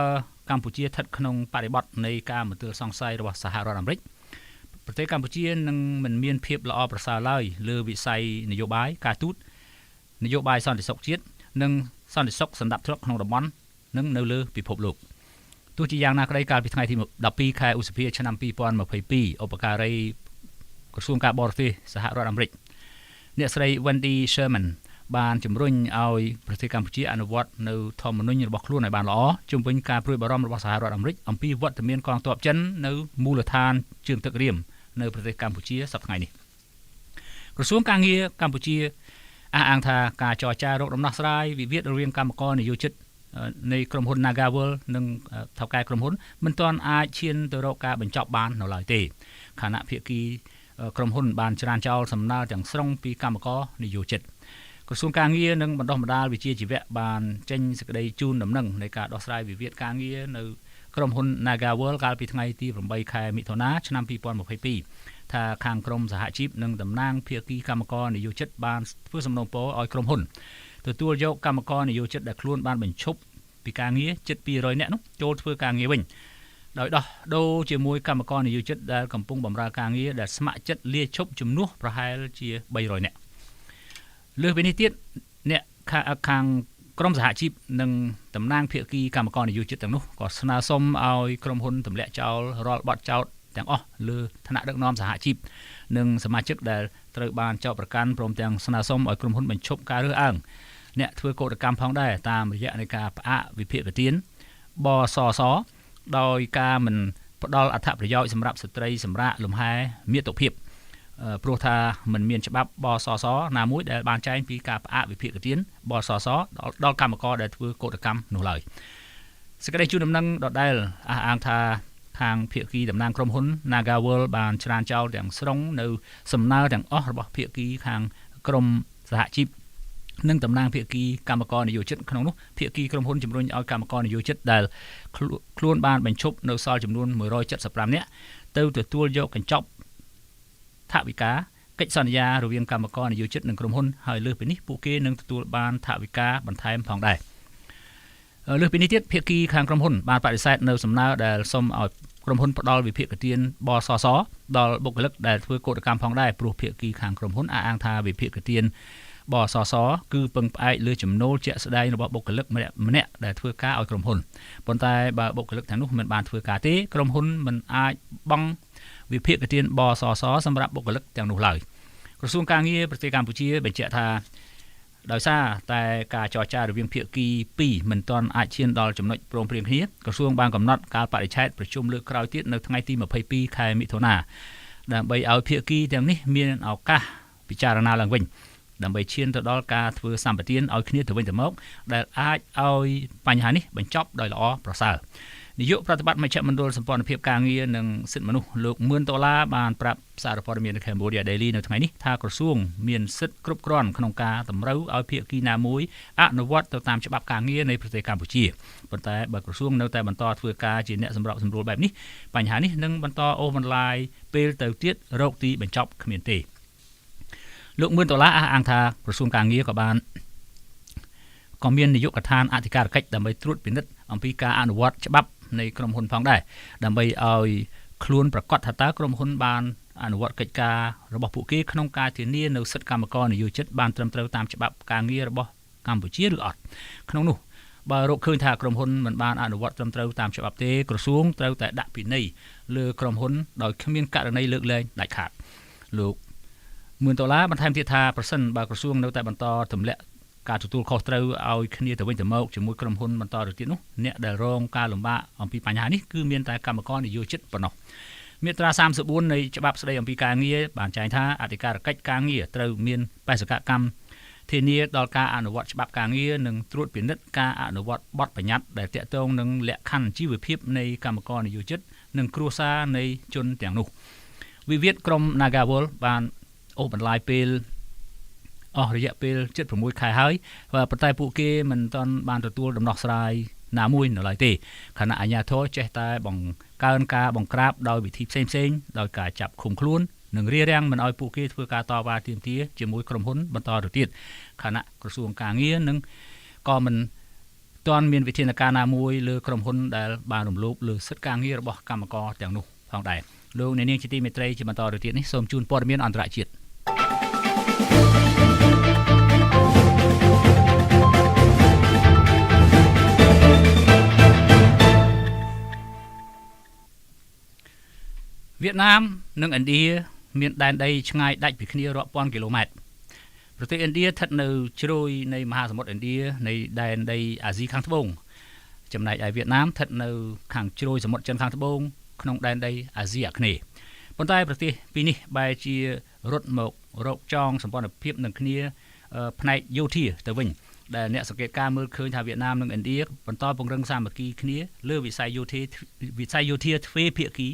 កម្ពុជាស្ថិតក្នុងបរិបទនៃការមន្ទិលសង្ស័យរបស់សហរដ្ឋអាមេរិកប្រទេសកម្ពុជានឹងមិនមានភាពល្អប្រសើរឡើយលើវិស័យនយោបាយការទូតនយោបាយសន្តិសុខជាតិនិងសន្តិសុខសណ្ដាប់ធ្នាប់ក្នុងតំបន់និងនៅលើពិភពលោកទោះជាយ៉ាងណាក្តីកាលពីថ្ងៃទី12ខែឧសភាឆ្នាំ2022ឧបការីក្រសួងការបរទេសសហរដ្ឋអាមេរិកអ្នកស្រី Wendy Sherman បានជំរុញឲ្យប្រទេសកម្ពុជាអនុវត្តនៅធម្មនុញ្ញរបស់ខ្លួនឲ្យបានល្អជុំវិញការព្រួយបារម្ភរបស់សហរដ្ឋអាមេរិកអំពីវត្តមានកងទ័ពចិននៅមូលដ្ឋានជើងទឹករៀមនៅប្រទេសកម្ពុជាសប្តាហ៍ថ្ងៃនេះក្រសួងការងារកម្ពុជាអះអាងថាការចរចារកដំណោះស្រាយវិវាទរវាងកម្មករនិយោជិតនៃក្រុមហ៊ុន Nagawal និងថៅកែក្រុមហ៊ុនមិនទាន់អាចឈានទៅរកការបញ្ចប់បាននៅឡើយទេខណៈភាគីក្រុមហ៊ុនបានច្រានចោលសំណើទាំងស្រុងពីកម្មករនិយោជិតក្រសួងការងារនិងបណ្ដុះបណ្ដាលវិជ្ជាជីវៈបានចេញសេចក្តីជូនដំណឹងនៃការដោះស្រាយវិវាទការងារនៅក្រុមហ៊ុន Nagawal កាលពីថ្ងៃទី8ខែមិថុនាឆ្នាំ2022ថាខាងក្រមសហជីពនិងតំណាងភាគីកម្មករនិយោជិតបានធ្វើសំណូមពរឲ្យក្រុមហ៊ុនទទួលយកកម្មករនិយោជិតដែលខ្លួនបានបញ្ឈប់ពីការងារជិត200នាក់នោះចូលធ្វើការងារវិញដោយដោះដូរជាមួយកម្មករនិយោជិតដែលកំពុងបម្រើការងារដែលស្ម័គ្រចិត្តលាឈប់ជំនួសប្រហែលជា300នាក់លើសពីនេះទៀតអ្នកខាង ក្រុមសហជីពនិងតំណាងភាគីកម្មករនយោជិតទាំងនោះក៏ស្នើសុំឲ្យក្រុមហ៊ុនទម្លាក់ចោលរាល់បទចោទទាំងអស់លើឋានៈដឹកនាំសហជីពនិងសមាជិកដែលត្រូវបានចោទប្រកាន់ព្រមទាំងស្នើសុំឲ្យក្រុមហ៊ុនបញ្ឈប់ការរើសអើងអ្នកធ្វើកោតកម្មផងដែរតាមរយៈនៃការផ្អាកវិភាគទានបសសដោយការមិនផ្ដល់អត្ថប្រយោជន៍សម្រាប់ស្ត្រីសម្រាប់លំហែមាតុភាពព្រោះថាมันមានច្បាប់បសសណាមួយដែលបានចែងពីការផ្អាកវិភាគទានបសសដល់កម្មករដែលធ្វើកោតកម្មនោះឡើយសេចក្តីជូនដំណឹងដដែលអះអាងថាខាងភាគីតំណាងក្រុមហ៊ុន Nagawal បានច្រានចោលទាំងស្រុងនៅសំណើទាំងអស់របស់ភាគីខាងក្រុមសហជីពនិងតំណាងភាគីកម្មករនយោជិតក្នុងនោះភាគីក្រុមហ៊ុនជំរុញឲ្យកម្មករនយោជិតដែលខ្លួនបានបញ្ឈប់នៅសល់ចំនួន175នាក់ទៅទទួលយកកញ្ចប់ថវិកាកិច្ចសន្យារវាងកម្មករនយោជិតនិងក្រុមហ៊ុនហើយលើសពីនេះពួកគេនឹងទទួលបានថវិកាបន្ថែមផងដែរលើសពីនេះទៀតភាគីខាងក្រុមហ៊ុនបានបដិសេធនៅសំណើដែលសុំឲ្យក្រុមហ៊ុនផ្ដល់វិភាគទានបសសដល់បុគ្គលិកដែលធ្វើកោតកម្មផងដែរព្រោះភាគីខាងក្រុមហ៊ុនអះអាងថាវិភាគទានបសសគឺពឹងផ្អែកលើចំណូលជាក់ស្ដែងរបស់បុគ្គលិកម្នាក់ដែលធ្វើការឲ្យក្រុមហ៊ុនប៉ុន្តែបើបុគ្គលិកទាំងនោះមិនបានធ្វើការទេក្រុមហ៊ុនមិនអាចបង់វិភាគទានបសសសម្រាប់បុគ្គលិកទាំងនោះឡើយក្រសួងការងារប្រទេសកម្ពុជាបញ្ជាក់ថាដោយសារតែការចរចារវាងភាគី2មិនទាន់អាចឈានដល់ចំណុចព្រមព្រៀងគ្នាក្រសួងបានកំណត់កាលបរិច្ឆេទប្រជុំលើកក្រោយទៀតនៅថ្ងៃទី22ខែមិថុនាដើម្បីឲ្យភាគីទាំងនេះមានឱកាសពិចារណាឡើងវិញដើម្បីឈានទៅដល់ការធ្វើសម្បទានឲ្យគ្នាទៅវិញទៅមកដែលអាចឲ្យបញ្ហានេះបញ្ចប់ដោយល្អប្រសើរនាយកប្រតិបត្តិមជ្ឈមណ្ឌលសម្ព័ន្ធភាពការងារនិងសិទ្ធិមនុស្សលោក$10,000បានប្រាប់សារព័ត៌មាន Cambodia Daily នៅថ្ងៃនេះថាក្រសួងមានសិទ្ធិគ្រប់គ្រាន់ក្នុងការតម្រូវឲ្យភាគីណាមួយអនុវត្តទៅតាមច្បាប់ការងារនៃប្រទេសកម្ពុជាប៉ុន្តែបើក្រសួងនៅតែបន្តធ្វើការជាអ្នកសម្របសម្រួលបែបនេះបញ្ហានេះនឹងបន្តអូសបន្លាយពេលទៅទៀតរោគទីបញ្ចប់គ្មានទេលោក$10,000អះអាងថាក្រសួងការងារក៏មាននាយកដ្ឋានអធិការកិច្ចដើម្បីត្រួតពិនិត្យអំពីការអនុវត្តច្បាប់នៃក្រុមហ៊ុនផងដែរដើម្បីឲ្យខ្លួនប្រកាសថាតើក្រុមហ៊ុនបានអនុវត្តកិច្ចការរបស់ពួកគេក្នុងការធានានៅសិទ្ធិកម្មករនយោជិតបានត្រឹមត្រូវតាមច្បាប់ការងាររបស់កម្ពុជាឬអត់ក្នុងនោះបើរកឃើញថាក្រុមហ៊ុនមិនបានអនុវត្តត្រឹមត្រូវតាមច្បាប់ទេក្រសួងត្រូវតែដាក់ពិន័យលើក្រុមហ៊ុនដោយគ្មានករណីលើកលែងដាច់ខាតលោក$10,000បន្ថែមទៀតថាប្រសិនបើក្រសួងនៅតែបន្តទម្លាក់ការទទួលខុសត្រូវឲ្យគ្នាទៅវិញទៅមកជាមួយក្រុមហ៊ុនបន្តទៅទៀតនោះអ្នកដែលរងការលំបាកអំពីបញ្ហានេះគឺមានតែកម្មករនយោជិតប៉ុណ្ណោះមាត្រា34នៃច្បាប់ស្តីអំពីការងារបានចែងថាអធិការកិច្ចការងារត្រូវមានបេសកកម្មធានាដល់ការអនុវត្តច្បាប់ការងារនិងត្រួតពិនិត្យការអនុវត្តបទបញ្ញត្តិដែលទាក់ទងនឹងលក្ខខណ្ឌជីវភាពនៃកម្មករនយោជិតនិងគ្រួសារនៃជនទាំងនោះវិវាទក្រុម Nagawal បានអូសបន្លាយពេលអស់រយៈពេល76ខែហើយប៉ុន្តែពួកគេមិនទាន់បានទទួលដំណោះស្រាយណាមួយនៅឡើយទេខណៈអាជ្ញាធរចេះតែបង្កើនការបង្ក្រាបដោយវិធីផ្សេងៗដោយការចាប់ឃុំខ្លួននិងរារាំងមិនឲ្យពួកគេធ្វើការតវ៉ាទាមទារជាមួយក្រុមហ៊ុនបន្តទៅទៀតខណៈក្រសួងការងារនឹងក៏មិនទាន់មានវិធានការណាមួយលើក្រុមហ៊ុនដែលបានរំលោភលើសិទ្ធិការងាររបស់កម្មករទាំងនោះផងដែរលោកអ្នកនាងជាទីមេត្រីជាបន្តទៅទៀតនេះសូមជូនព័ត៌មានអន្តរជាតិវៀតណាមនិងឥណ្ឌាមានដែនដីឆ្ងាយដាច់ពីគ្នារាប់ពាន់គីឡូម៉ែត្រប្រទេសឥណ្ឌាស្ថិតនៅជ្រោយនៃមហាសមុទ្រឥណ្ឌានៃដែនដីអាស៊ីខាងត្បូងចំណែកឯវៀតណាមស្ថិតនៅខាងជ្រោយសមុទ្រចិនខាងត្បូងក្នុងដែនដីអាស៊ីអាគ្នេយ៍ប៉ុន្តែប្រទេសពីរនេះបែរជារត់មករកចងសម្ព័ន្ធភាពនឹងគ្នាផ្នែកយោធាទៅវិញដែលអ្នកសង្កេតការមើលឃើញថាវៀតណាមនិងឥណ្ឌាបន្តពង្រឹងសាមគ្គីគ្នាលើវិស័យយោធាទ្វេភាគី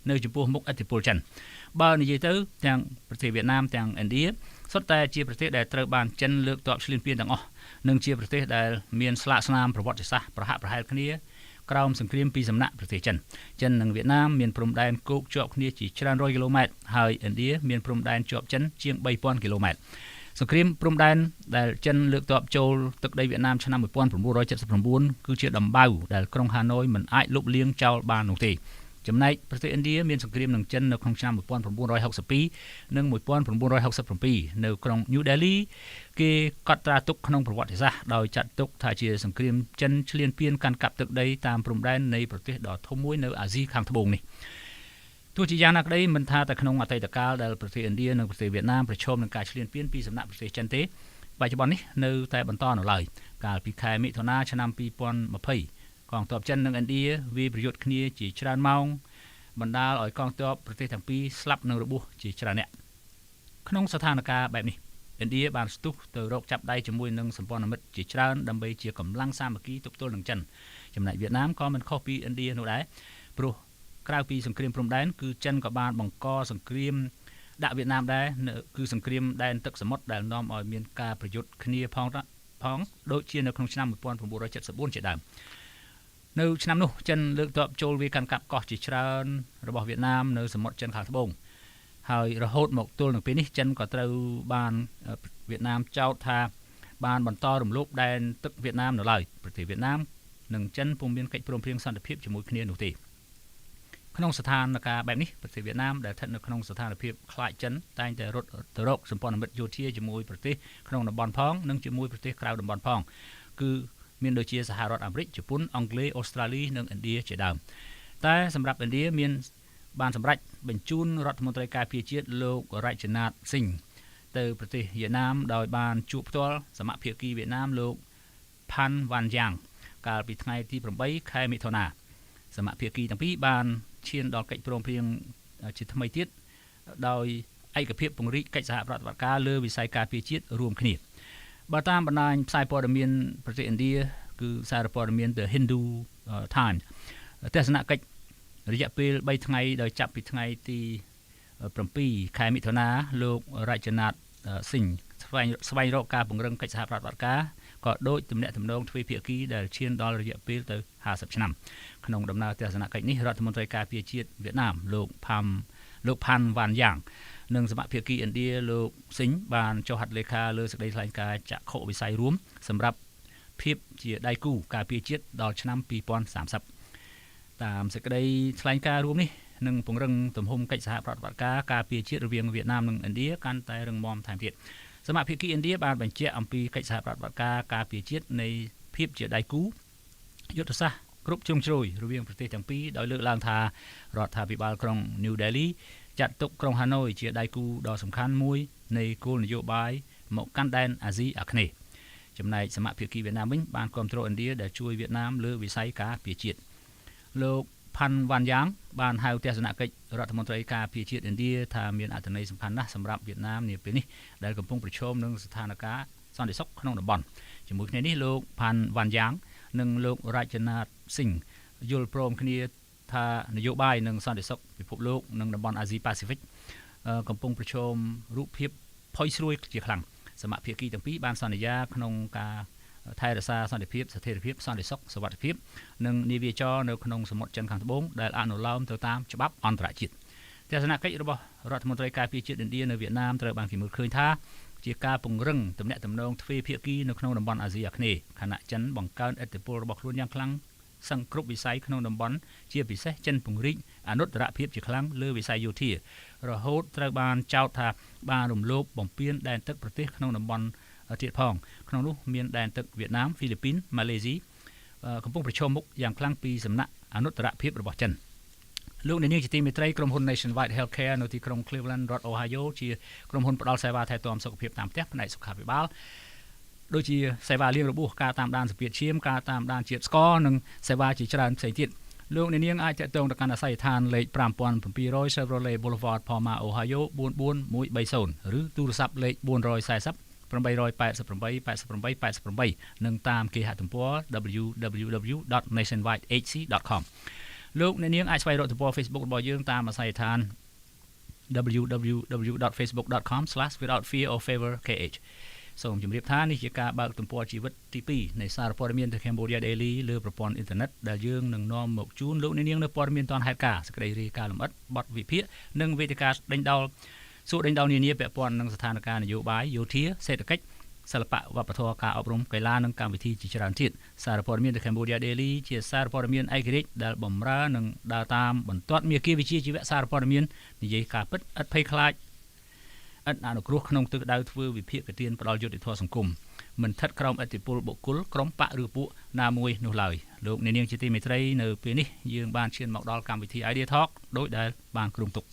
នៅចំពោះមុខឥទ្ធិពលចិនបើនិយាយទៅទាំងប្រទេសវៀតណាមទាំងឥណ្ឌាសុទ្ធតែជាប្រទេសដែលត្រូវបានចិនលើកទ័ពឈ្លានពានទាំងអស់និងជាប្រទេសដែលមានស្លាកស្នាមប្រវត្តិសាស្ត្រប្រហាក់ប្រហែលគ្នាក្រោមសង្គ្រាមពីសំណាក់ប្រទេសចិននិងវៀតណាមមានព្រំដែនគោកជាប់គ្នាជាច្រើនរយគីឡូម៉ែត្រហើយឥណ្ឌាមានព្រំដែនជាប់ចិនជាង3000គីឡូម៉ែត្រសង្គ្រាមព្រំដែនដែលចិនលើកទ័ពចូលទឹកដីវៀតណាមឆ្នាំ1979គឺជាដំបៅដែលក្រុងហាណូយមិនអាចលុបលាងចោលបាននោះទេចំណែកប្រទេសឥណ្ឌាមានសង្គ្រាមនឹងចិននៅក្នុងឆ្នាំ1962និង1967នៅក្រុង New Delhi គេកត់ត្រាទុកក្នុងប្រវត្តិសាស្ត្រដោយចាត់ទុកថាជាសង្គ្រាមចិនឈ្លានពានកាន់កាប់ទឹកដីតាមព្រំដែននៃប្រទេសដ៏ធំមួយនៅអាស៊ីខាងត្បូងនេះទោះជាយ៉ាងណាក្តីមិនថាតែក្នុងអតីតកាលដែលប្រទេសឥណ្ឌានិងប្រទេសវៀតណាមប្រឈមនឹងការឈ្លានពានពីសំណាក់ប្រទេសចិនទេបច្ចុប្បន្ននេះនៅតែបន្តនៅឡើយកាលពីខែមិថុនាឆ្នាំ2020កងទ័ពចិននិងឥណ្ឌាវាយប្រយុទ្ធគ្នាជាច្រើនម៉ោងបណ្ដាលឲ្យកងទ័ពប្រទេសទាំងពីរស្លាប់និងរបួសជាច្រើនអ្នកក្នុងស្ថានភាពបែបនេះឥណ្ឌាបានស្ទុះទៅរកចាប់ដៃជាមួយនឹងសម្ព័ន្ធមិត្តជាច្រើនដើម្បីជាកម្លាំងសាមគ្គីទប់ទល់នឹងចិនចំណែកវៀតណាមក៏មិនខុសពីឥណ្ឌានោះដែរព្រោះក្រៅពីសង្គ្រាមព្រំដែនគឺចិនក៏បានបង្កសង្គ្រាមដាក់វៀតណាមដែរគឺសង្គ្រាមដែនទឹកសមុទ្រដែលនាំឲ្យមានការប្រយុទ្ធគ្នាផងដូចជានៅក្នុងឆ្នាំ1974ជាដើមនៅឆ្នាំនោះចិនលើកទ័ពចូលវាយកាន់កាប់កោះជាច្រើនរបស់វៀតណាមនៅសមុទ្រចិនខាងត្បូងហើយរហូតមកទល់នឹងពេលនេះចិនក៏ត្រូវបានវៀតណាមចោទថាបានបន្តរំលោភដែនទឹកវៀតណាមនៅឡើយប្រទេសវៀតណាមនិងចិនពុំមានកិច្ចព្រមព្រៀងសន្តិភាពជាមួយគ្នានោះទេក្នុងស្ថានភាពបែបនេះប្រទេសវៀតណាមដែលស្ថិតនៅក្នុងស្ថានភាពខ្លាចចិនតែងតែរត់ទៅរកសម្ព័ន្ធមិត្តយោធាជាមួយប្រទេសក្នុងតំបន់ផងនិងជាមួយប្រទេសក្រៅតំបន់ផងគឺមានដូចជាសហរដ្ឋអាមេរិកជប៉ុនអង់គ្លេសអូស្ត្រាលីនិងឥណ្ឌាជាដើមតែសម្រាប់ឥណ្ឌាមានបានសម្រេចបញ្ជូនរដ្ឋមន្ត្រីការពារជាតិលោករ៉ាច់ណាតស៊ីងទៅប្រទេសវៀតណាមដោយបានជួបផ្ទាល់សមាភិកីវៀតណាមលោកផាន់វ៉ាន់យ៉ាងកាលពីថ្ងៃទី8ខែមិថុនាសមាភិកីទាំងពីរបានឈានដល់កិច្ចព្រមព្រៀងជាថ្មីទៀតដោយឯកភាពពង្រីកកិច្ចសហប្រតិបត្តិការលើវិស័យការពារជាតិរួមគ្នាបើតាមបណ្ដាញផ្សាយព័ត៌មានប្រទេសឥណ្ឌាគឺសារព័ត៌មាន The Hindu Times ទស្សនកិច្ចរយៈពេល3ថ្ងៃដោយចាប់ពីថ្ងៃទី7ខែមិថុនាលោករ៉ាច់ណាតស៊ីងស្វែងរកការពង្រឹងកិច្ចសហប្រតិបត្តិការក៏ដូចទំនាក់ទំនងទ្វេភាគីដែលឈានដល់រយៈពេលទៅ50ឆ្នាំក្នុងដំណើរទស្សនកិច្ចនេះរដ្ឋមន្ត្រីការពារជាតិវៀតណាមលោកផាន់វ៉ាន់យ៉ាងនិងសមាភិកីឥណ្ឌាលោកស៊ីងបានចុះហត្ថលេខាលើសេចក្តីថ្លែងការណ៍ចក្ខុវិស័យរួមសម្រាប់ភាពជាដៃគូការពារជាតិដល់ឆ្នាំ2030តាមសេចក្តីថ្លែងការណ៍រួមនេះនឹងពង្រឹងទំហំកិច្ចសហប្រតិបត្តិការការពារជាតិរវាងវៀតណាមនិងឥណ្ឌាកាន់តែរឹងមាំថែមទៀតសមាភិកីឥណ្ឌាបានបញ្ជាក់អំពីកិច្ចសហប្រតិបត្តិការការពារជាតិនៃភាពជាដៃគូយុទ្ធសាស្ត្រគ្រប់ជ្រុងជ្រោយរវាងប្រទេសទាំងពីរដោយលើកឡើងថារដ្ឋាភិបាលក្រុង New Delhi ចាត់ទុកក្រុង Hanoi ជាដៃគូដ៏សំខាន់មួយនៃគោលនយោបាយមកកាន់ដែនអាស៊ីអាគ្នេយ៍ចំណែកសមាភិកីវៀតណាមវិញបានគាំទ្រឥណ្ឌាដែលជួយវៀតណាមលើវិស័យការពារជាតិលោកផាន់វ៉ាន់យ៉ាងបានហៅទស្សនកិច្ចរដ្ឋមន្ត្រីការពារជាតិឥណ្ឌាថាមានអត្ថន័យសំខាន់ណាស់សម្រាប់វៀតណាមនាពេលនេះដែលកំពុងប្រឈមនឹងស្ថានភាពសន្តិសុខក្នុងតំបន់ជាមួយគ្នានេះលោកផាន់វ៉ាន់យ៉ាងនិងលោករ៉ាច់ណាតស៊ីងយល់ព្រមគ្នាថានយោបាយនិងសន្តិសុខពិភពលោកនិងតំបន់អាស៊ីប៉ាស៊ីហ្វិកកំពុងប្រឈមរូបភាពផុយស្រួយជាខ្លាំងសមាភិកីទាំងពីរបានសន្យាក្នុងការថែរក្សាសន្តិភាពស្ថិរភាពសន្តិសុខសុវត្ថិភាពនិងនាវាចរនៅក្នុងសមុទ្រចិនខាងត្បូងដែលអនុលោមទៅតាមច្បាប់អន្តរជាតិទស្សនកិច្ចរបស់រដ្ឋមន្ត្រីការពារជាតិឥណ្ឌានៅវៀតណាមត្រូវបានគេមើលឃើញថាជាការពង្រឹងទំនាក់ទំនងទ្វេភាគីនៅក្នុងតំបន់អាស៊ីអាគ្នេយ៍ខណៈចិនបង្កើនឥទ្ធិពលរបស់ខ្លួនយ៉ាងខ្លាំងសង្គ្រប់វិស័យក្នុងតំបន់ជាពិសេសចិនពង្រីកអនុត្តរភាពជាខ្លាំងលើវិស័យយោធារហូតត្រូវបានចោទថាបានរំលោភបំពានដែនទឹកប្រទេសក្នុងតំបន់ទៀតផងក្នុងនោះមានដែនទឹកវៀតណាមហ្វីលីពីនម៉ាឡេស៊ីកំពុងប្រឈមមុខយ៉ាងខ្លាំងពីសំណាក់អនុត្តរភាពរបស់ចិនលោកអ្នកនាងជាទីមេត្រីក្រុមហ៊ុន Nationwide Healthcare នៅទីក្រុង Cleveland រដ្ឋ Ohio ជាក្រុមហ៊ុនផ្ដល់សេវាថែទាំសុខភាពតាមផ្ទះផ្នែកសុខាភិបាលដូចជាសេវាលាងរបួសការតាមដានសម្ពាធឈាមការតាមដានជាតិស្ករនិងសេវាជាច្រើនផ្សេងទៀតលោកអ្នកនាងអាចតាក់ទងទៅកាន់អាស័យដ្ឋានលេខ5700 Chevrolet Boulevard Palma Ohio 44130ឬទូរស័ព្ទលេខ440 888 និងតាមគេហទំព័រ www.nationwidehc.com លោកអ្នកនាងអាចស្វែងរកទំព័រ Facebook របស់យើងតាមអាស័យដ្ឋាន www.facebook.com/withoutfearorfavorkh សូមជម្រាបថានេះជាការបើកទំព័រជីវិតទី2នៃសារព័ត៌មាន The Cambodia Daily លើប្រព័ន្ធអ៊ីនធឺណិតដែលយើងនឹងនាំមកជូនលោកអ្នកនាងនៅព័ត៌មានទាន់ហេតុការណ៍សេចក្តីរាយការណ៍លម្អិតបទវិភាគនិងវេទិកាដេញដោលសួរដេញដោលនានាពាក់ព័ន្ធនឹងស្ថានភាពនយោបាយយោធាសេដ្ឋកិច្ចសិល្បៈវប្បធម៌ការអប់រំកីឡានិងកម្មវិធីជាច្រើនទៀតសារព័ត៌មាន The Cambodia Daily ជាសារព័ត៌មានឯករាជ្យដែលបម្រើនិងដើរតាមបន្ទាត់មាគ៌ាវិជ្ជាជីវៈសារព័ត៌មាននិយាយការពិតឥតភ័យខ្លាច ឥតអនុគ្រោះក្នុងទិសដៅធ្វើវិភាគទានផ្ដាល់យុត្តិធម៌សង្គមមិនស្ថិតក្រោមឥទ្ធិពលបុគ្គលក្រុមបកឬពួកណាមួយនោះឡើយលោកអ្នកនាងជាទីមេត្រីនៅពេលនេះយើងបានឈានមកដល់កម្មវិធី Idea Talk ដោយដែលបានគ្រោងទុក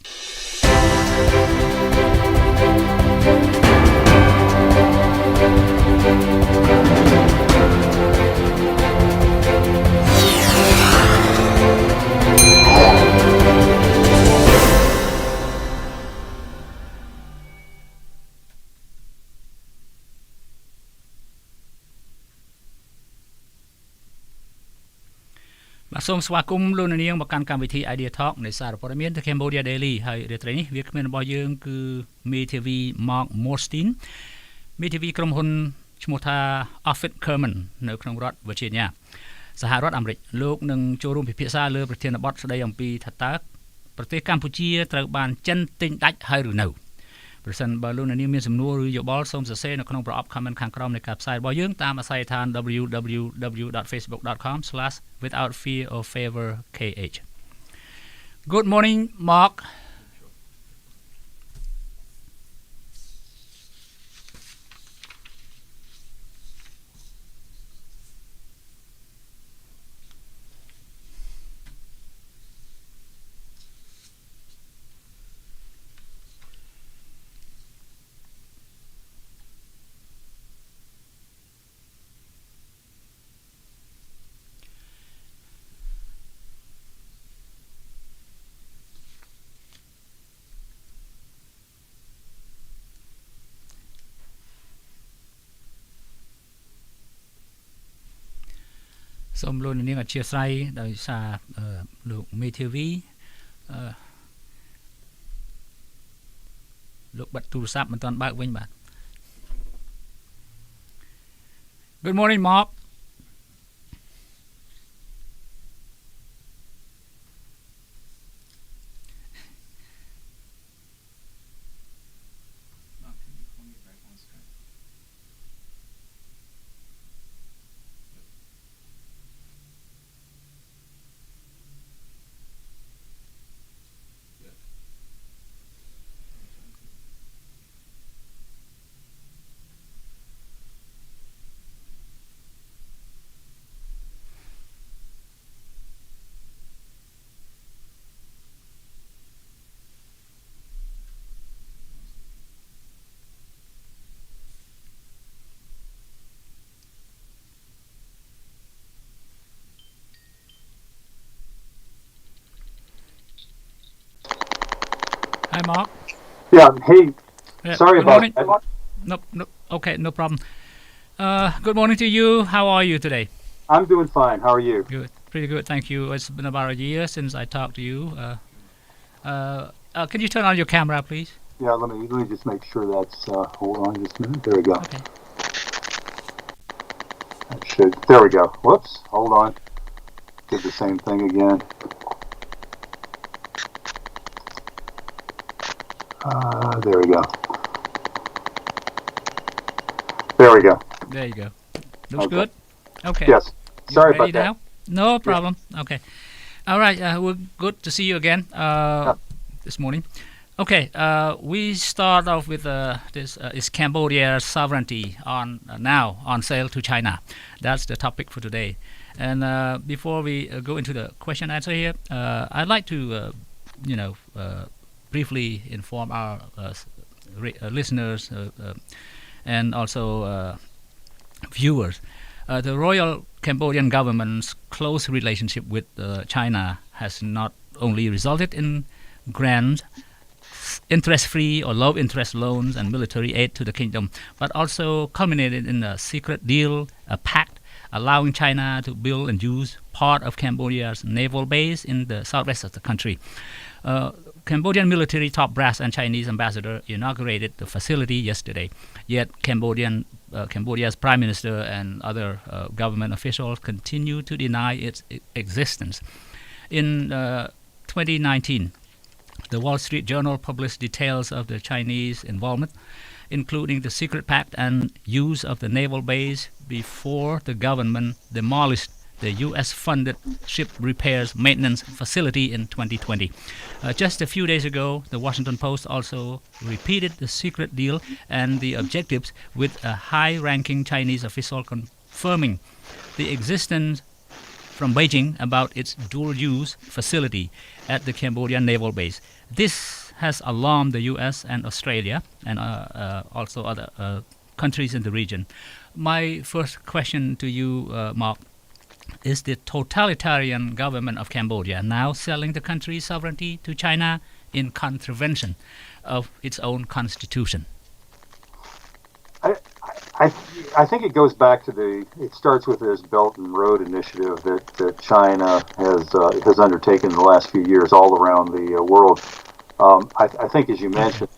បាទសូមស្វាគមន៍លោកនាងមកកាន់កម្មវិធី Idea Talk នៃសារព័ត៌មាន The Cambodia Daily ហើយរាត្រីនេះវាគ្មានរបស់យើងគឺមេធាវី Mark Morstein មេធាវីក្រុមហ៊ុនឈ្មោះថា Office Kerman នៅក្នុងរដ្ឋ Virginia សហរដ្ឋអាមេរិកលោកនឹងចូលរួមពិភាក្សាលើប្រធានបទស្ដីអំពីថាតើប្រទេសកម្ពុជាត្រូវបានចិនទិញដាច់ហើយឬនៅប្រសិនបើលោកនាងមានសំណួរឬយោបល់សូមសរសេរនៅក្នុងប្រអប់ comment ខាងក្រោមនៃការផ្សាយរបស់យើងតាមអាស័យដ្ឋាន www.facebook.com/withoutfearorfavorkh Good morning Markសូមលោកនាងអធិស្ឋានដោយសារលោកមេធាវីលោកបិទទូរស័ព្ទមិនទាន់បើកវិញបាទ Good morning Mark Hi Mark Yeah, hey, sorry good about morning. that. No, okay, no problem. Good morning to you. How are you today? I'm doing fine. How are you? Good, pretty good, thank you. It's been about a year since I talked to you. Can you turn on your camera, please? Yeah, let me just make sure that's, hold on just a minute. There we go. Okay. That should, there we go. Whoops, hold on. Did the same thing again. There we go. There we go. There you go. Looks Okay. good. Okay. Yes. You Sorry ready about that. now? No problem. Okay. All right. We're good to see you again this morning. Okay. We start off with this is Cambodia's sovereignty on now on sale to China. That's the topic for today. And before we go into the question answer here, I'd like to briefly inform our listeners and also viewers. The Royal Cambodian government's close relationship with China has not only resulted in grand interest-free or low-interest loans and military aid to the kingdom, but also culminated in a secret deal, a pact allowing China to build and use part of Cambodia's naval base in the southwest of the country. Cambodian military top brass and Chinese ambassador inaugurated the facility yesterday. Yet Cambodia's prime minister and other government officials continue to deny its existence. In 2019, the Wall Street Journal published details of the Chinese involvement, including the secret pact and use of the naval base before the government demolished the U.S.-funded ship repairs maintenance facility in 2020. Just a few days ago, the Washington Post also repeated the secret deal and the objectives with a high-ranking Chinese official confirming the existence from Beijing about its dual-use facility at the Cambodian naval base. This has alarmed the U.S. and Australia and also other countries in the region. My first question to you, Mark, is the totalitarian government of Cambodia now selling the country's sovereignty to China in contravention of its own constitution? I think it goes back to it starts with this Belt and Road Initiative that China has undertaken in the last few years all around the world. I think as you mentioned,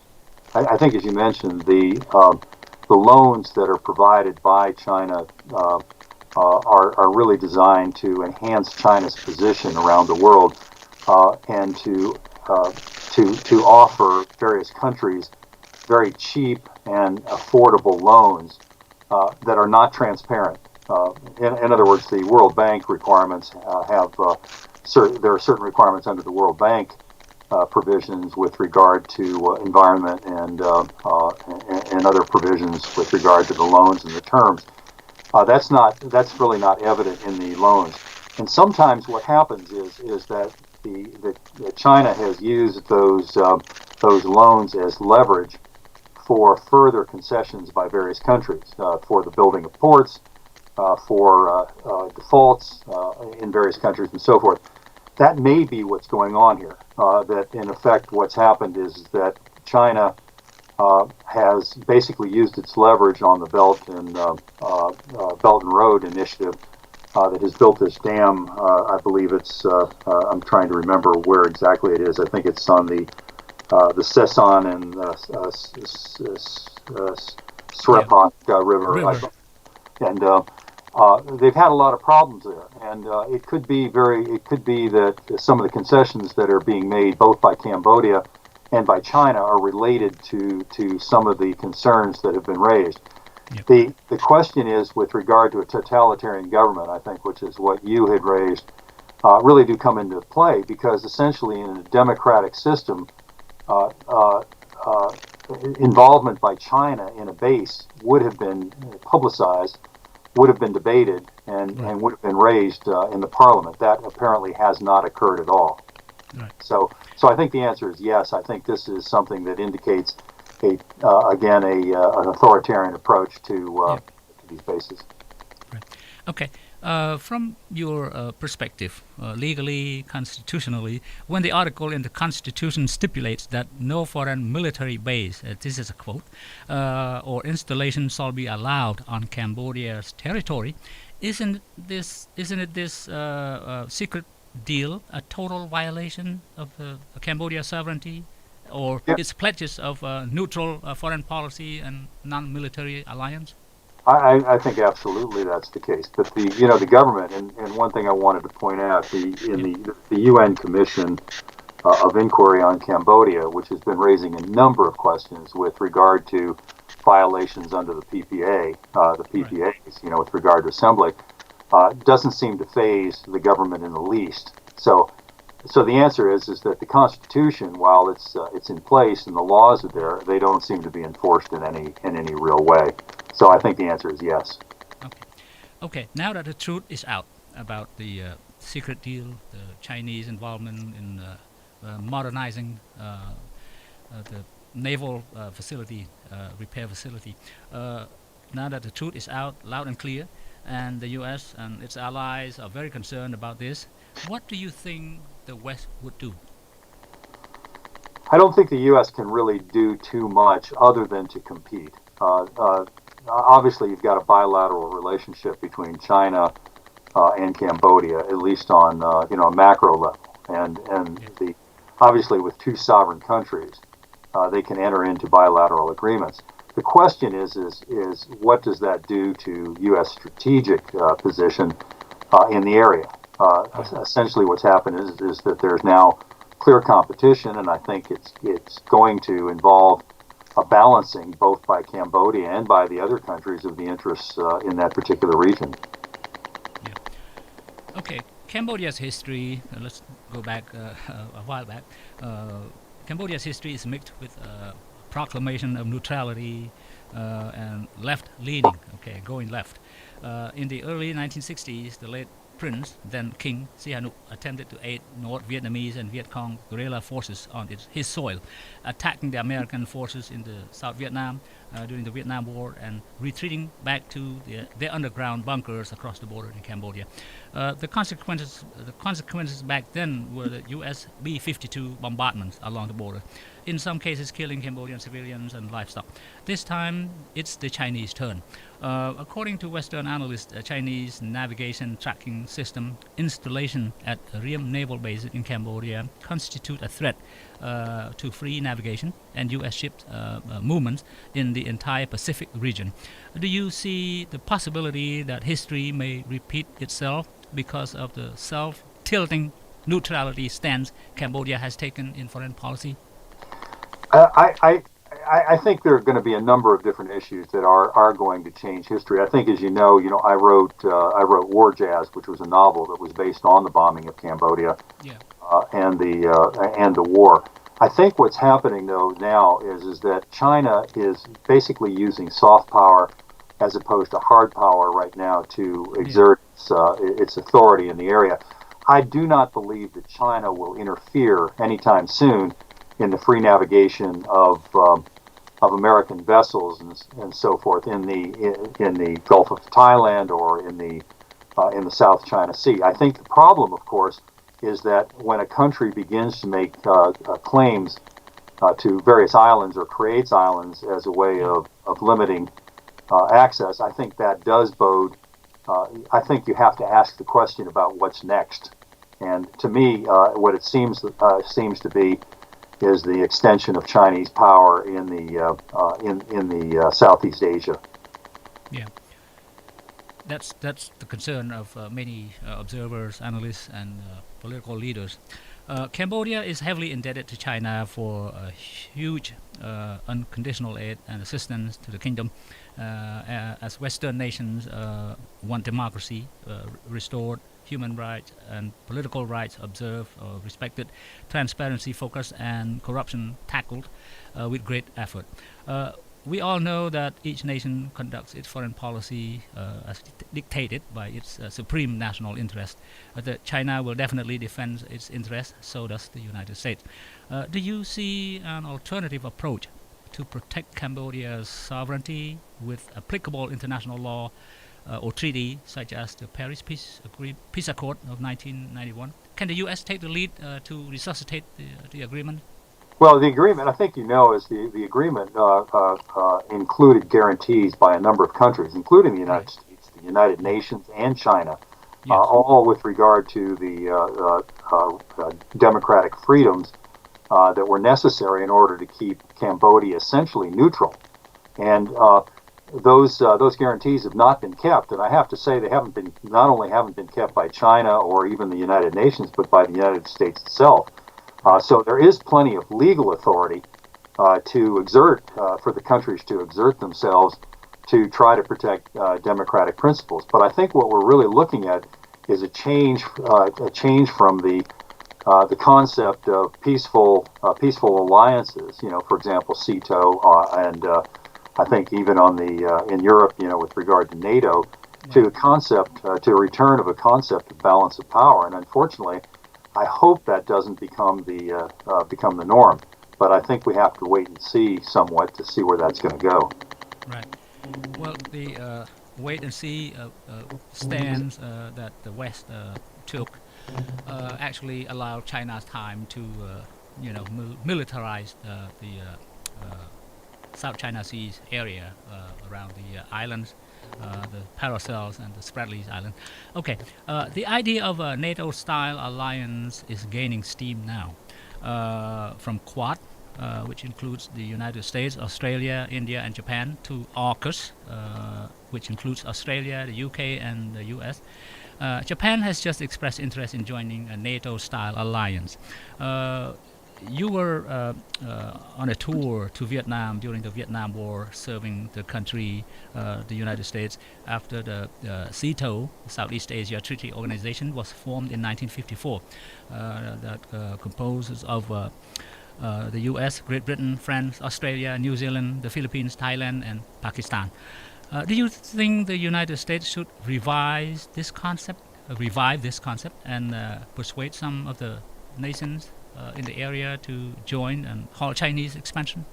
the loans that are provided by China are really designed to enhance China's position around the world and to offer various countries very cheap and affordable loans that are not transparent. In other words, the World Bank requirements there are certain requirements under the World Bank provisions with regard to environment and other provisions with regard to the loans and the terms. That's really not evident in the loans. And sometimes what happens is that that China has used those loans as leverage for further concessions by various countries, for the building of ports, for defaults in various countries and so forth. That may be what's going on here. That in effect what's happened is that China has basically used its leverage on the Belt and Road Initiative that has built this dam. I believe it's, I'm trying to remember where exactly it is. I think it's on the Sesan and Srepak River. And they've had a lot of problems there. And it could be that some of the concessions that are being made both by Cambodia and by China are related to some of the concerns that have been raised. Yep. The question is with regard to a totalitarian government, I think, which is what you had raised, really do come into play because essentially in a democratic system, involvement by China in a base would have been publicized, would have been debated, and would have been raised in the parliament. That apparently has not occurred at all. Right. So I think the answer is yes. I think this is something that indicates an authoritarian approach to these bases. Right. Okay. From your perspective, legally, constitutionally, when the article in the Constitution stipulates that no foreign military base, this is a quote, or installation shall be allowed on Cambodia's territory, isn't it this secret deal a total violation of Cambodia's sovereignty or its pledges of neutral foreign policy and non-military alliance? I think absolutely that's the case. But the government, and one thing I wanted to point out, the UN Commission of Inquiry on Cambodia, which has been raising a number of questions with regard to violations under the PPA, with regard to assembly, doesn't seem to faze the government in the least. So the answer is that the Constitution, while it's in place and the laws are there, they don't seem to be enforced in any real way. So I think the answer is yes. Okay. Now that the truth is out about the secret deal, the Chinese involvement in modernizing the naval facility, repair facility, now that the truth is out loud and clear, and the U.S. and its allies are very concerned about this, what do you think the West would do? I don't think the U.S. can really do too much other than to compete. Obviously, you've got a bilateral relationship between China and Cambodia, at least on a macro level, and obviously with two sovereign countries, they can enter into bilateral agreements. The question is what does that do to U.S. strategic position in the area? Essentially, what's happened is that there's now clear competition, and I think it's going to involve a balancing both by Cambodia and by the other countries of the interests in that particular region. Okay, Cambodia's history, let's go back a while back. Cambodia's history is mixed with proclamation of neutrality and left-leaning, okay, going left. In the early 1960s, the late Prince, then King Sihanouk, attempted to aid North Vietnamese and Viet Cong guerrilla forces on his soil, attacking the American forces in the South Vietnam during the Vietnam War and retreating back to their underground bunkers across the border in Cambodia. The consequences back then were the U.S. B-52 bombardments along the border, in some cases killing Cambodian civilians and livestock. This time, it's the Chinese turn. According to Western analysts, a Chinese navigation tracking system installation at Riem Naval Base in Cambodia constitute a threat to free navigation and U.S. ship movements in the entire Pacific region. Do you see the possibility that history may repeat itself because of the self-tilting neutrality stance Cambodia has taken in foreign policy? I think there are going to be a number of different issues that are going to change history. I think, as you know, I wrote War Jazz, which was a novel that was based on the bombing of Cambodia and the war. I think what's happening though now is that China is basically using soft power as opposed to hard power right now to exert its authority in the area. I do not believe that China will interfere anytime soon in the free navigation of American vessels and so forth in the Gulf of Thailand or in the South China Sea. I think the problem, of course, is that when a country begins to make claims to various islands or creates islands as a way of limiting access, I think that does bode. I think you have to ask the question about what's next. And to me, what it seems to be is the extension of Chinese power in the Southeast Asia. Yeah, that's the concern of many observers, analysts, and political leaders. Cambodia is heavily indebted to China for huge unconditional aid and assistance to the kingdom, as Western nations want democracy restored, human rights and political rights observed or respected, transparency focused, and corruption tackled with great effort. We all know that each nation conducts its foreign policy as dictated by its supreme national interest. That China will definitely defend its interests, so does the United States. Do you see an alternative approach to protect Cambodia's sovereignty with applicable international law or treaty, such as the Paris Peace Accord of 1991? Can the U.S. take the lead to resuscitate the agreement? Well, the agreement, I think is the agreement included guarantees by a number of countries, including the United States, the United Nations, and China, all with regard to the democratic freedoms that were necessary in order to keep Cambodia essentially neutral. And those guarantees have not been kept, and I have to say they not only haven't been kept by China or even the United Nations, but by the United States itself. So there is plenty of legal authority to exert for the countries to exert themselves to try to protect democratic principles. But I think what we're really looking at is a change from the concept of peaceful alliances. For example, SEATO and I think even in Europe, with regard to NATO, to a return of a concept of balance of power. And unfortunately, I hope that doesn't become the norm. But I think we have to wait and see somewhat to see where that's going to go. Right. Well, the wait and see stance that the West took actually allowed China's time to militarize the South China Sea area around the islands, the Paracels and the Spratleys Island. Okay, the idea of a NATO-style alliance is gaining steam now, from Quad, which includes the United States, Australia, India, and Japan, to AUKUS, which includes Australia, the UK, and the US. Japan has just expressed interest in joining a NATO-style alliance. you were on a tour to Vietnam during the Vietnam War, serving the country, the United States, after the SEATO, Southeast Asia Treaty Organization, was formed in 1954. That composes of the U.S., Great Britain, France, Australia, New Zealand, the Philippines, Thailand, and Pakistan. Do you think the United States should revive this concept, and persuade some of the nations in the area to join and halt Chinese expansion?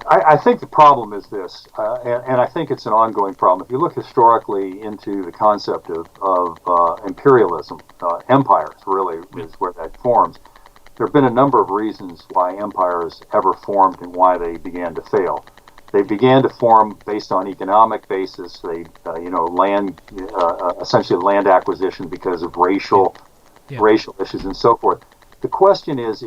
I think the problem is this, and I think it's an ongoing problem. If you look historically into the concept of imperialism, empires really is where that forms. There have been a number of reasons why empires ever formed and why they began to fail. They began to form based on economic basis. They, land, essentially land acquisition because of racial issues and so forth. The question is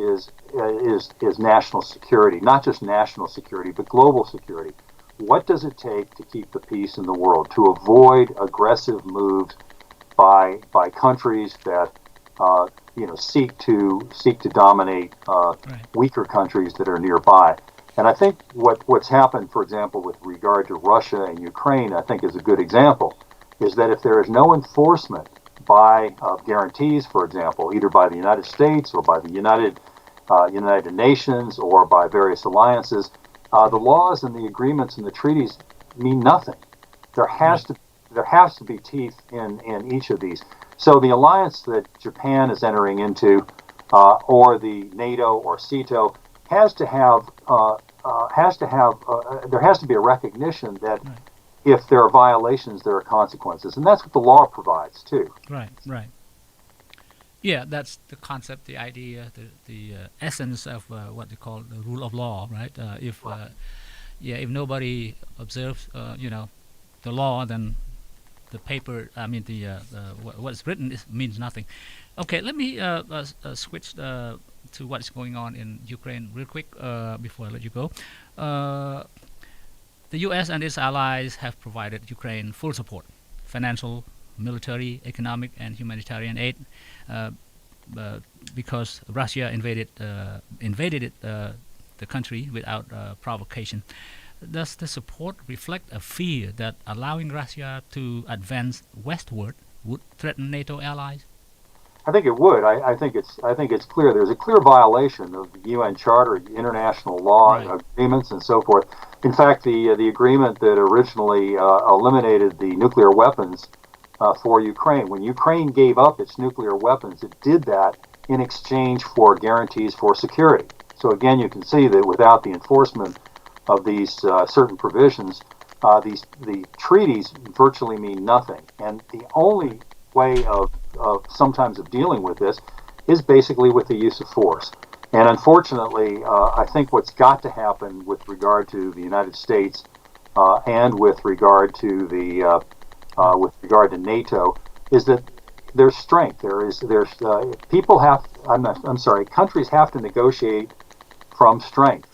national security, not just national security, but global security. What does it take to keep the peace in the world, to avoid aggressive moves by countries that seek to dominate weaker countries that are nearby? And I think what's happened, for example, with regard to Russia and Ukraine, I think is a good example, is that if there is no enforcement by guarantees, for example, either by the United States or by the United Nations or by various alliances, the laws and the agreements and the treaties mean nothing. There has to be teeth in each of these. So the alliance that Japan is entering into, or the NATO or SEATO, there has to be a recognition that if there are violations, there are consequences, and that's what the law provides too. Right. Yeah, that's the concept, the idea, the essence of what they call the rule of law, right? If nobody observes, the law, then the paper, what's written means nothing. Okay, let me switch to what's going on in Ukraine real quick before I let you go. The U.S. and its allies have provided Ukraine full support, financial, military, economic, and humanitarian aid, because Russia invaded the country without provocation. Does the support reflect a fear that allowing Russia to advance westward would threaten NATO allies? I think it would. I think it's clear. There's a clear violation of the UN Charter, international law, agreements, and so forth. In fact, the agreement that originally eliminated the nuclear weapons for Ukraine, when Ukraine gave up its nuclear weapons, it did that in exchange for guarantees for security. So again, you can see that without the enforcement of these certain provisions, the treaties virtually mean nothing. And the only way of sometimes of dealing with this is basically with the use of force. And unfortunately, I think what's got to happen with regard to the United States and with regard to NATO is that there's strength. Countries have to negotiate from strength.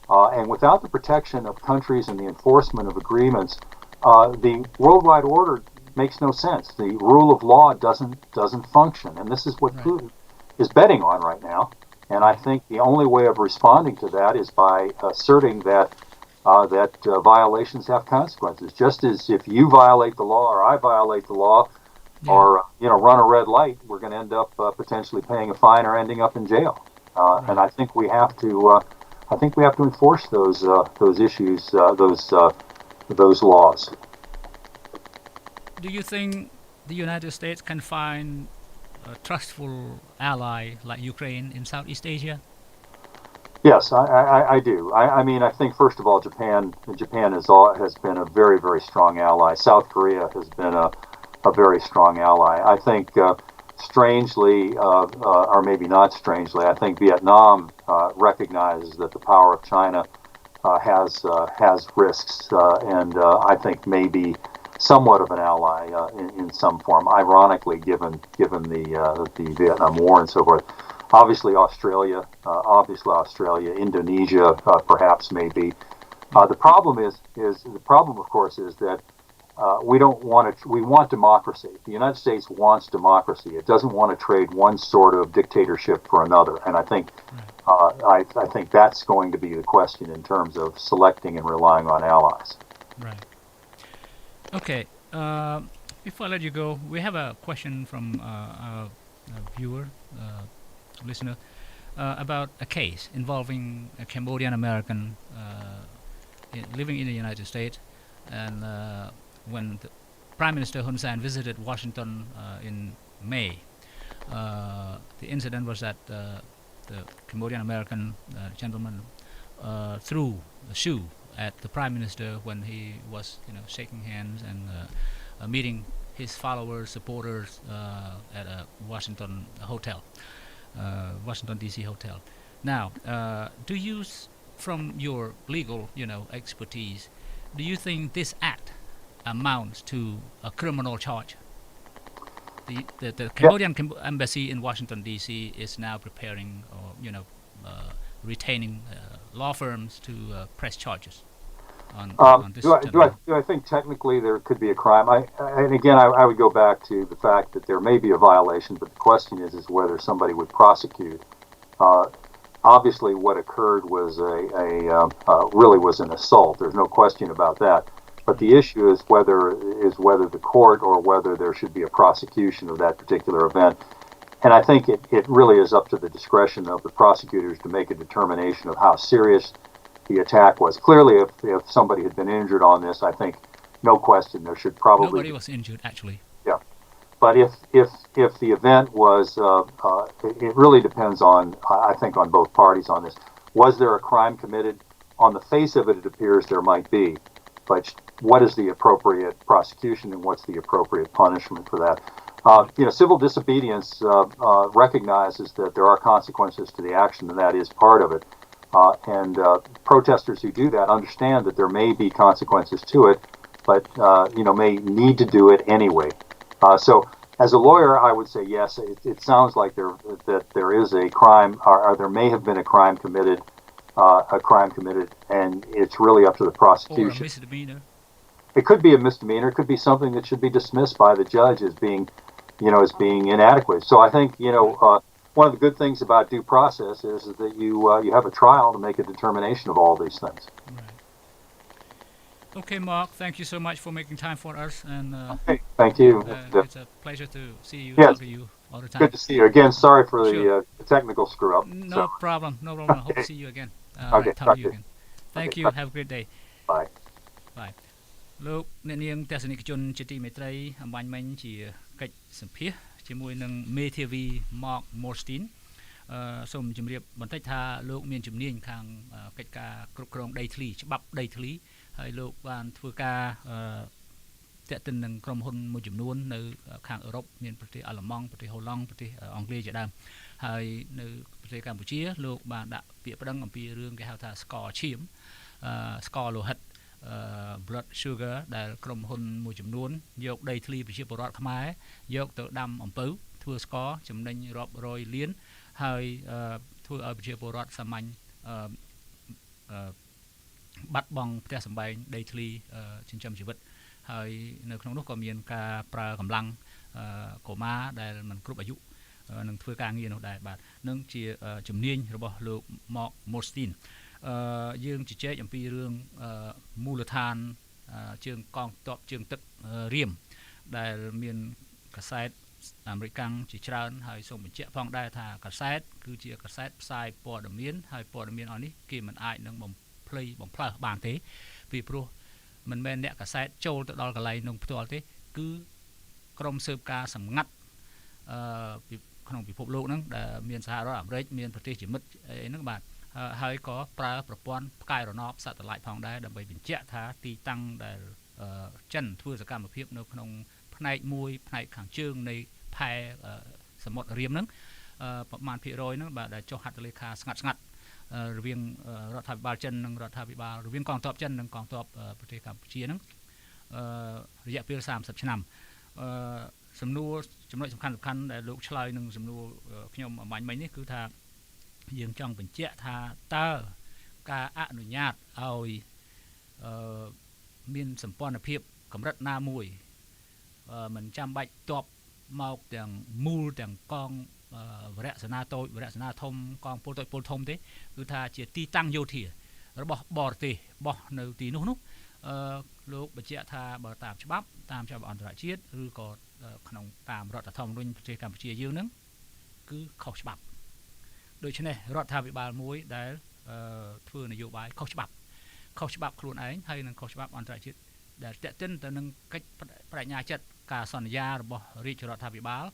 And without the protection of countries and the enforcement of agreements, the worldwide order makes no sense. The rule of law doesn't function, and this is what Putin is betting on right now. And I think the only way of responding to that is by asserting that violations have consequences. Just as if you violate the law or I violate the law, or run a red light, we're going to end up potentially paying a fine or ending up in jail. And I think we have to. I think we have to enforce those issues, those laws. Do you think the United States can find a trustful ally like Ukraine in Southeast Asia? Yes, I do. I mean, I think first of all, Japan has been a very, very strong ally. South Korea has been a very strong ally. I think, strangely, or maybe not strangely, I think Vietnam recognizes that the power of China has risks, and I think maybe somewhat of an ally in some form. Ironically, given the Vietnam War and so forth. Obviously, Australia, Indonesia, perhaps maybe. The problem, of course, is that we don't want to. We want democracy. The United States wants democracy. It doesn't want to trade one sort of dictatorship for another. And I think, I think that's going to be the question in terms of selecting and relying on allies. Right. Okay. Before I let you go, we have a question from a viewer, listener, about a case involving a Cambodian American living in the United States, and when the Prime Minister Hun Sen visited Washington in May, the incident was that the Cambodian American gentleman threw a shoe at the Prime Minister when he was, shaking hands and meeting his followers, supporters at a Washington hotel, Washington D.C. hotel. Now, do you, from your legal, expertise, do you think this act amounts to a criminal charge? The Cambodian embassy in Washington D.C. is now preparing, or retaining law firms to press charges on this. Do I think technically there could be a crime? And again, I would go back to the fact that there may be a violation, but the question is whether somebody would prosecute. Obviously, what occurred was really was an assault. There's no question about that. But the issue is whether the court or whether there should be a prosecution of that particular event. And I think it really is up to the discretion of the prosecutors to make a determination of how serious the attack was. Clearly, if somebody had been injured on this, I think no question there should probably. Nobody was injured, actually. Yeah, but if the event was, it really depends on, I think, on both parties on this. Was there a crime committed? On the face of it, it appears there might be, but what is the appropriate prosecution and what's the appropriate punishment for that? Civil disobedience recognizes that there are consequences to the action, and that is part of it. And protesters who do that understand that there may be consequences to it, but may need to do it anyway. So, as a lawyer, I would say yes. It sounds like there is a crime, or there may have been a crime committed, and it's really up to the prosecution. Or a misdemeanor. It could be a misdemeanor. It could be something that should be dismissed by the judge as being inadequate. So I think one of the good things about due process is that you have a trial to make a determination of all these things. Right. Okay, Mark. Thank you so much for making time for us, and okay, thank you. It's a pleasure to see you. Yes. Talk to you all the time. Good to see you again. Sorry for Sure. the technical screw up. No problem. No problem. I hope to see you again. Okay, talk talk to you to you. again. Thank Okay, you. bye. Have a great day. Bye. Bye. លោកអ្នកនាងទស្សនិកជនជាទីមេត្រីអំបញ្ញមិញជាកិច្ចសម្ភាសជាមួយនឹងមេធាវី Mark Morstein សូមជម្រាបបន្តិចថាលោកមានជំនាញខាងកិច្ចការគ្រប់គ្រងដីធ្លីច្បាប់ដីធ្លីហើយលោកបានធ្វើការតាក់ទិននឹងក្រុមហ៊ុនមួយចំនួននៅខាងអឺរ៉ុបមានប្រទេសអាល្លឺម៉ង់ប្រទេសហូឡង់ប្រទេសអង់គ្លេសជាដើមហើយនៅប្រទេសកម្ពុជាលោកបានដាក់ពាក្យប្តឹងអំពីរឿងគេហៅថាស្ករឈាមស្ករលោហិតblood sugar ដែលក្រុមហ៊ុនមួយចំនួនយកដីធ្លីប្រជាពលរដ្ឋខ្មែរយកទៅដាំអំពៅធ្វើស្ករចំណេញរាប់រយលានហើយធ្វើឲ្យប្រជាពលរដ្ឋសាមញ្ញបាត់បង់ផ្ទះសម្បែងដីធ្លីចិញ្ចឹមជីវិតហើយនៅក្នុងនោះក៏មានការប្រើកម្លាំងកុមារដែលមិនគ្រប់អាយុនឹងធ្វើការងារនោះដែរបាទនឹងជាជំនាញរបស់លោក Mark Morstein យើងជជែកអំពីរឿងមូលដ្ឋានជើងកងទ័ពជើងទឹករៀមដែលមានកសែតអាមេរិកជាច្រើនហើយសូមបញ្ជាក់ផងដែរថាកសែតគឺជាកសែតផ្សាយព័ត៌មានហើយព័ត៌មានអស់នេះគេមិនអាចនឹងបំភ្លឺបានទេពីព្រោះមិនមែនអ្នកកសែតចូលទៅដល់កន្លែងនោះផ្ទាល់ទេគឺក្រុមស៊ើបការសម្ងាត់ក្នុងពិភពលោកហ្នឹងដែលមានសហរដ្ឋអាមេរិកមានប្រទេសជាមិត្តអីហ្នឹងបាទហើយក៏ប្រើប្រព័ន្ធផ្កាយរណប satellite ផងដែរដើម្បីបញ្ជាក់ថាទីតាំងដែលចិនធ្វើសកម្មភាពនៅក្នុងផ្នែកមួយផ្នែកខាងជើងនៃផែសមុទ្ររៀមហ្នឹងប្រមាណភាគរយហ្នឹងបាទដែលចុះហត្ថលេខាស្ងាត់រវាងរដ្ឋាភិបាលចិននិងរដ្ឋាភិបាលរវាងកងទ័ពចិននិងកងទ័ពប្រទេសកម្ពុជាហ្នឹងរយៈពេល30ឆ្នាំសំណួរចំណុចសំខាន់ដែលលោកឆ្លើយនឹងសំណួរខ្ញុំអំបញ្ញមិញនេះគឺថាយើងចង់បញ្ជាក់ថាតើការអនុញ្ញាតឲ្យមានសម្ព័ន្ធភាព កម្រិតណាមួយមិនចាំបាច់តបមកទាំងមូលទាំងកងវរៈសេនាតូចវរៈសេនាធំកងពលតូចពលធំទេគឺថាជាទីតាំងយោធារបស់បរទេសរបស់នៅទីនោះលោកបញ្ជាក់ថាបើតាមច្បាប់អន្តរជាតិឬក៏ក្នុងតាមរដ្ឋធម្មនុញ្ញប្រទេសកម្ពុជាយើងហ្នឹងគឺខុសច្បាប់ដូច្នេះរដ្ឋាភិបាលមួយដែលធ្វើនយោបាយខុសច្បាប់ខ្លួនឯងហើយនឹងខុសច្បាប់អន្តរជាតិដែលតេតិនទៅនឹងកិច្ចបញ្ញាចិត្តការសន្យារបស់រាជរដ្ឋាភិបាល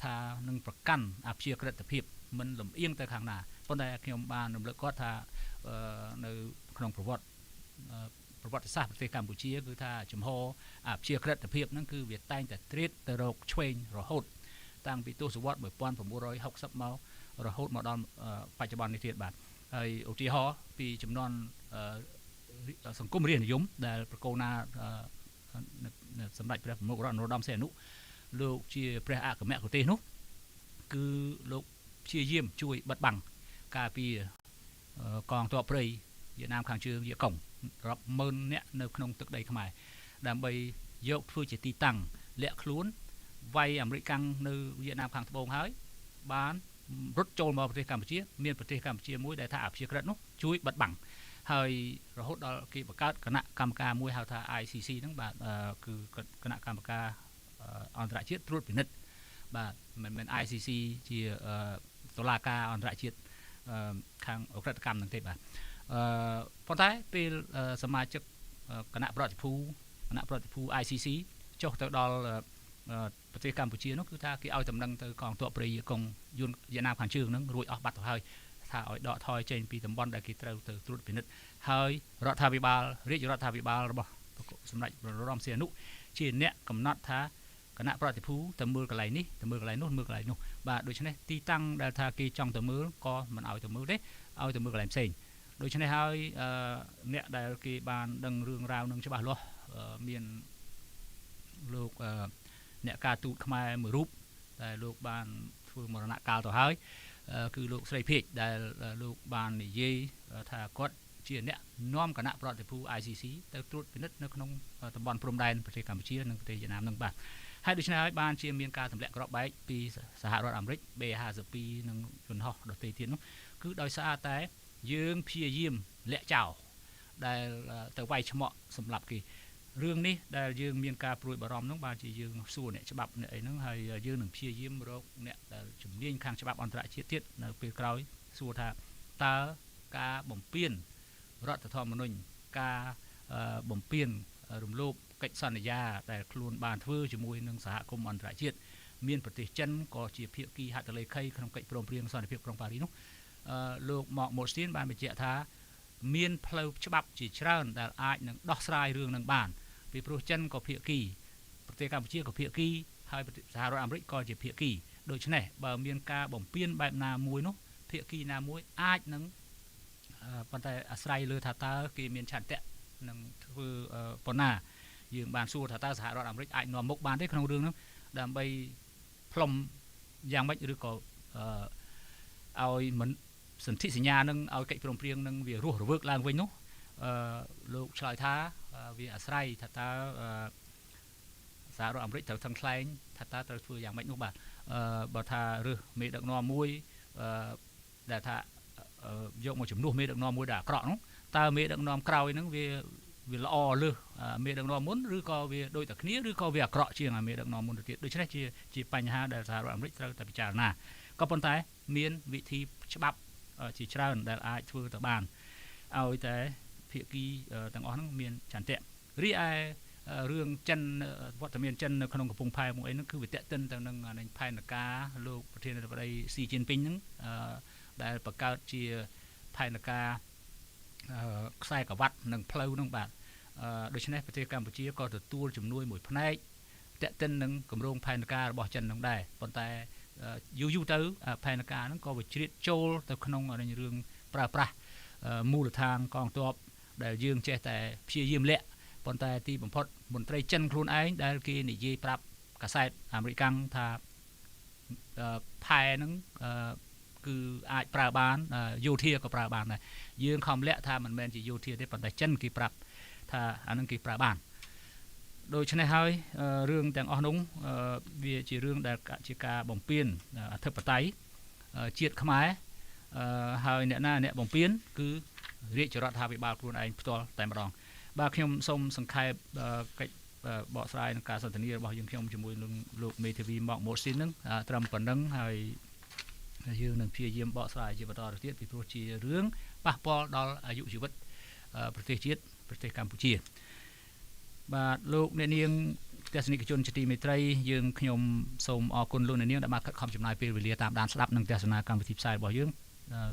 ថានឹងប្រកាន់អព្យាក្រឹតភាពមិនលំអៀងទៅខាងណាប៉ុន្តែខ្ញុំបានរំលឹកគាត់ថានៅក្នុងប្រវត្តិសាស្ត្រប្រទេសកម្ពុជាគឺថាចំហអព្យាក្រឹតភាពហ្នឹងគឺវាតែងតែត្រៀតទៅរកឆ្វេងរហូតតាំងពីទសវត្សរ៍1960មករហូតមកដល់បច្ចុប្បន្ននេះទៀតបាទហើយឧទាហរណ៍ពីចំនួនសង្គមរាស្ត្រនិយមដែលប្រកូលណាសម្ដេចព្រះប្រមុខរដ្ឋនរោត្តមសីហនុលោកជាព្រះអគ្គមគ្គុទេសនោះគឺលោកព្យាយាមជួយបិទបាំងការពារកងទ័ពព្រៃវៀតណាមខាងជើងយកកុងរាប់ម៉ឺននាក់នៅក្នុងទឹកដីខ្មែរដើម្បីយកធ្វើជាទីតាំងលាក់ខ្លួនវាយអាមេរិកកាំងនៅវៀតណាមខាងត្បូងហើយបានរត់ចូលមកប្រទេសកម្ពុជាមានប្រទេសកម្ពុជាមួយដែលថាអព្យាក្រឹតនោះជួយបិទបាំងហើយរហូតដល់គេបង្កើតគណៈកម្មការមួយហៅថា ICC ហ្នឹងបាទគឺគណៈកម្មការអន្តរជាតិត្រួតពិនិត្យបាទមិនមែន ICC ជាតុលាការអន្តរជាតិខាងអក្រិតកម្មហ្នឹងទេបាទប៉ុន្តែពេលសមាជិកគណៈប្រតិភូ ICC ចុះទៅដល់ប្រទេសកម្ពុជានោះគឺថាគេឲ្យតំណែងទៅកងទ័ពព្រៃកុងយួនវៀតណាមខាងជើងហ្នឹងរួចអស់បាត់ទៅហើយថាឲ្យដកថយចេញពីតំបន់ដែលគេត្រូវទៅត្រួតពិនិត្យហើយរាជរដ្ឋាភិបាលរបស់សម្ដេចព្រះនរោត្តមសីហនុជាអ្នកកំណត់ថាគណៈប្រតិភូទៅមើលកន្លែងនេះទៅមើលកន្លែងនោះបាទដូច្នេះទីតាំងដែលថាគេចង់ទៅមើលក៏មិនឲ្យទៅមើលទេឲ្យទៅមើលកន្លែងផ្សេងដូច្នេះហើយអ្នកដែលគេបានដឹងរឿងរ៉ាវនឹងច្បាស់លាស់មានលោកអ្នកការទូតខ្មែរមួយរូបដែលលោកបានធ្វើមរណកាលទៅហើយគឺលោកស្រីភេកដែលលោកបាននិយាយថាគាត់ជាអ្នកនាំគណៈប្រតិភូ ICC ទៅត្រួតពិនិត្យនៅក្នុងតំបន់ព្រំដែនប្រទេសកម្ពុជានិងប្រទេសវៀតណាមនឹងបាទហើយដូច្នេះហើយបានជាមានការទម្លាក់គ្រាប់បែកពីសហរដ្ឋអាមេរិក B52 និងយន្តហោះដទៃទៀតនោះគឺដោយសារតែយើងព្យាយាមលាក់ចោលដែលទៅវាយឆ្មក់សម្រាប់គេរឿងនេះដែលយើងមានការព្រួយបារម្ភនោះបាទជាយើងសួរអ្នកច្បាប់អ្នកអីហ្នឹងហើយយើងនឹងព្យាយាមរកអ្នកដែលជំនាញខាងច្បាប់អន្តរជាតិទៀតនៅពេលក្រោយសួរថាតើការបំពេញរដ្ឋធម្មនុញ្ញការបំពេញរំលោភកិច្ចសន្យាដែលខ្លួនបានធ្វើជាមួយនឹងសហគមន៍អន្តរជាតិមានប្រទេសចិនក៏ជាភាគីហត្ថលេខីក្នុងកិច្ចព្រមព្រៀងសន្តិភាពក្រុងប៉ារីសនោះលោកមកម៉ូស្ទៀនបានបញ្ជាក់ថាមានផ្លូវច្បាប់ជាច្រើនដែលអាចនឹងដោះស្រាយរឿងនឹងបានពីព្រោះចិនក៏ភាគីប្រទេសកម្ពុជាក៏ភាគីហើយសហរដ្ឋអាមេរិកក៏ជាភាគីដូច្នេះបើមានការបំពេញបែបណាមួយនោះភាគីណាមួយអាចនឹងប៉ុន្តែអាស្រ័យលើថាតើគេមានឆន្ទៈនឹងធ្វើប៉ុណ្ណាយើងបានសួរថាតើសហរដ្ឋអាមេរិកអាចនាំមុខបានទេក្នុងរឿងហ្នឹងដើម្បីផ្លុំយ៉ាងម៉េចឬក៏ឲ្យមិនសន្ធិសញ្ញានឹងឲ្យកិច្ចព្រមព្រៀងនឹងវារស់រវើកឡើងវិញនោះលោកឆ្លើយថាវាអាស្រ័យថាតើសហរដ្ឋអាមេរិកត្រូវថ្លែងថាតើត្រូវធ្វើយ៉ាងម៉េចនោះបាទបើថារើសមេដឹកនាំមួយដែលថាយកមកជំនួសមេដឹកនាំមួយដែលអាក្រក់នោះតើមេដឹកនាំក្រោយហ្នឹងវាល្អលើសមេដឹកនាំមុនឬក៏វាដូចតែគ្នាឬក៏វាអាក្រក់ជាងមេដឹកនាំមុនទៅទៀតដូច្នេះជាបញ្ហាដែលសហរដ្ឋអាមេរិកត្រូវតែពិចារណាក៏ប៉ុន្តែមានវិធីច្បាប់ជាច្រើនដែលអាចធ្វើទៅបានឲ្យតែភាគីទាំងអស់ហ្នឹងមានចន្ទៈរីឯរឿងចិនវត្តមានចិននៅក្នុងកំពង់ផែមួយអីហ្នឹងគឺវាតេតិនទៅនឹងផែនការលោកប្រធានាធិបតីស៊ីជីនពីងហ្នឹងដែលបង្កើតជាផែនការខ្សែក្រវ៉ាត់និងផ្លូវហ្នឹងបាទដូច្នេះប្រទេសកម្ពុជាក៏ទទួលជំនួយមួយផ្នែកតេតិននឹងគម្រោងផែនការរបស់ចិនហ្នឹងដែរប៉ុន្តែយូរទៅផែនការហ្នឹងក៏វាជ្រៀតចូលទៅក្នុងរឿងប្រើប្រាស់មូលដ្ឋានកងទ័ពដែលយើងចេះតែព្យាយាមលាក់ប៉ុន្តែទីបំផុតមន្ត្រីចិនខ្លួនឯងដែលគេនិយាយប្រាប់កាសែតអាមេរិកថាផែហ្នឹងគឺអាចប្រើបានយោធាក៏ប្រើបានដែរយើងខំលាក់ថាមិនមែនជាយោធាទេប៉ុន្តែចិនគេប្រាប់ថាអានឹងគេប្រើបាន ដូច្នេះហើយរឿងទាំងអស់នោះវាជារឿងដែលជាការបំពេញអធិបតេយ្យជាតិខ្មែរហើយអ្នកណាអ្នកបំពេញគឺរាជរដ្ឋាភិបាលខ្លួនឯងផ្ទាល់តែម្ដងបាទខ្ញុំសូមសង្ខេបកិច្ចបកស្រាយនឹងការសន្ទនារបស់យើងខ្ញុំជាមួយនឹងលោកមេធាវីមកម៉ូស៊ីននឹងត្រឹមប៉ុណ្ណឹងហើយយើងនឹងព្យាយាមបកស្រាយជាបន្តទៅទៀតពីព្រោះជារឿងប៉ះពាល់ដល់អាយុជីវិតប្រទេសជាតិប្រទេសកម្ពុជាបាទលោកអ្នកនាងទស្សនិកជនជាទីមេត្រីយើងខ្ញុំសូមអរគុណលោកអ្នកនាងដែលបានខិតខំចំណាយពេលវេលាតាមដានស្ដាប់និងទស្សនាកម្មវិធីផ្សាយរបស់យើង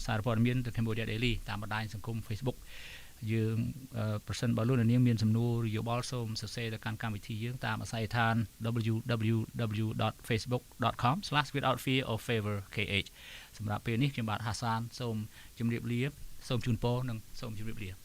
សារព័ត៌មាន The Cambodia Daily តាមបណ្ដាញសង្គម Facebook យើងប្រសិនបើលោកអ្នកនាងមានសំណួរឬយោបល់សូមសរសេរទៅកាន់កម្មវិធីយើងតាមអាស័យដ្ឋាន www.facebook.com/withoutfearorfavorkh សម្រាប់ពេលនេះខ្ញុំបាទហាសានសូមជម្រាបលាសូមជូនពរនិងសូមជម្រាបលា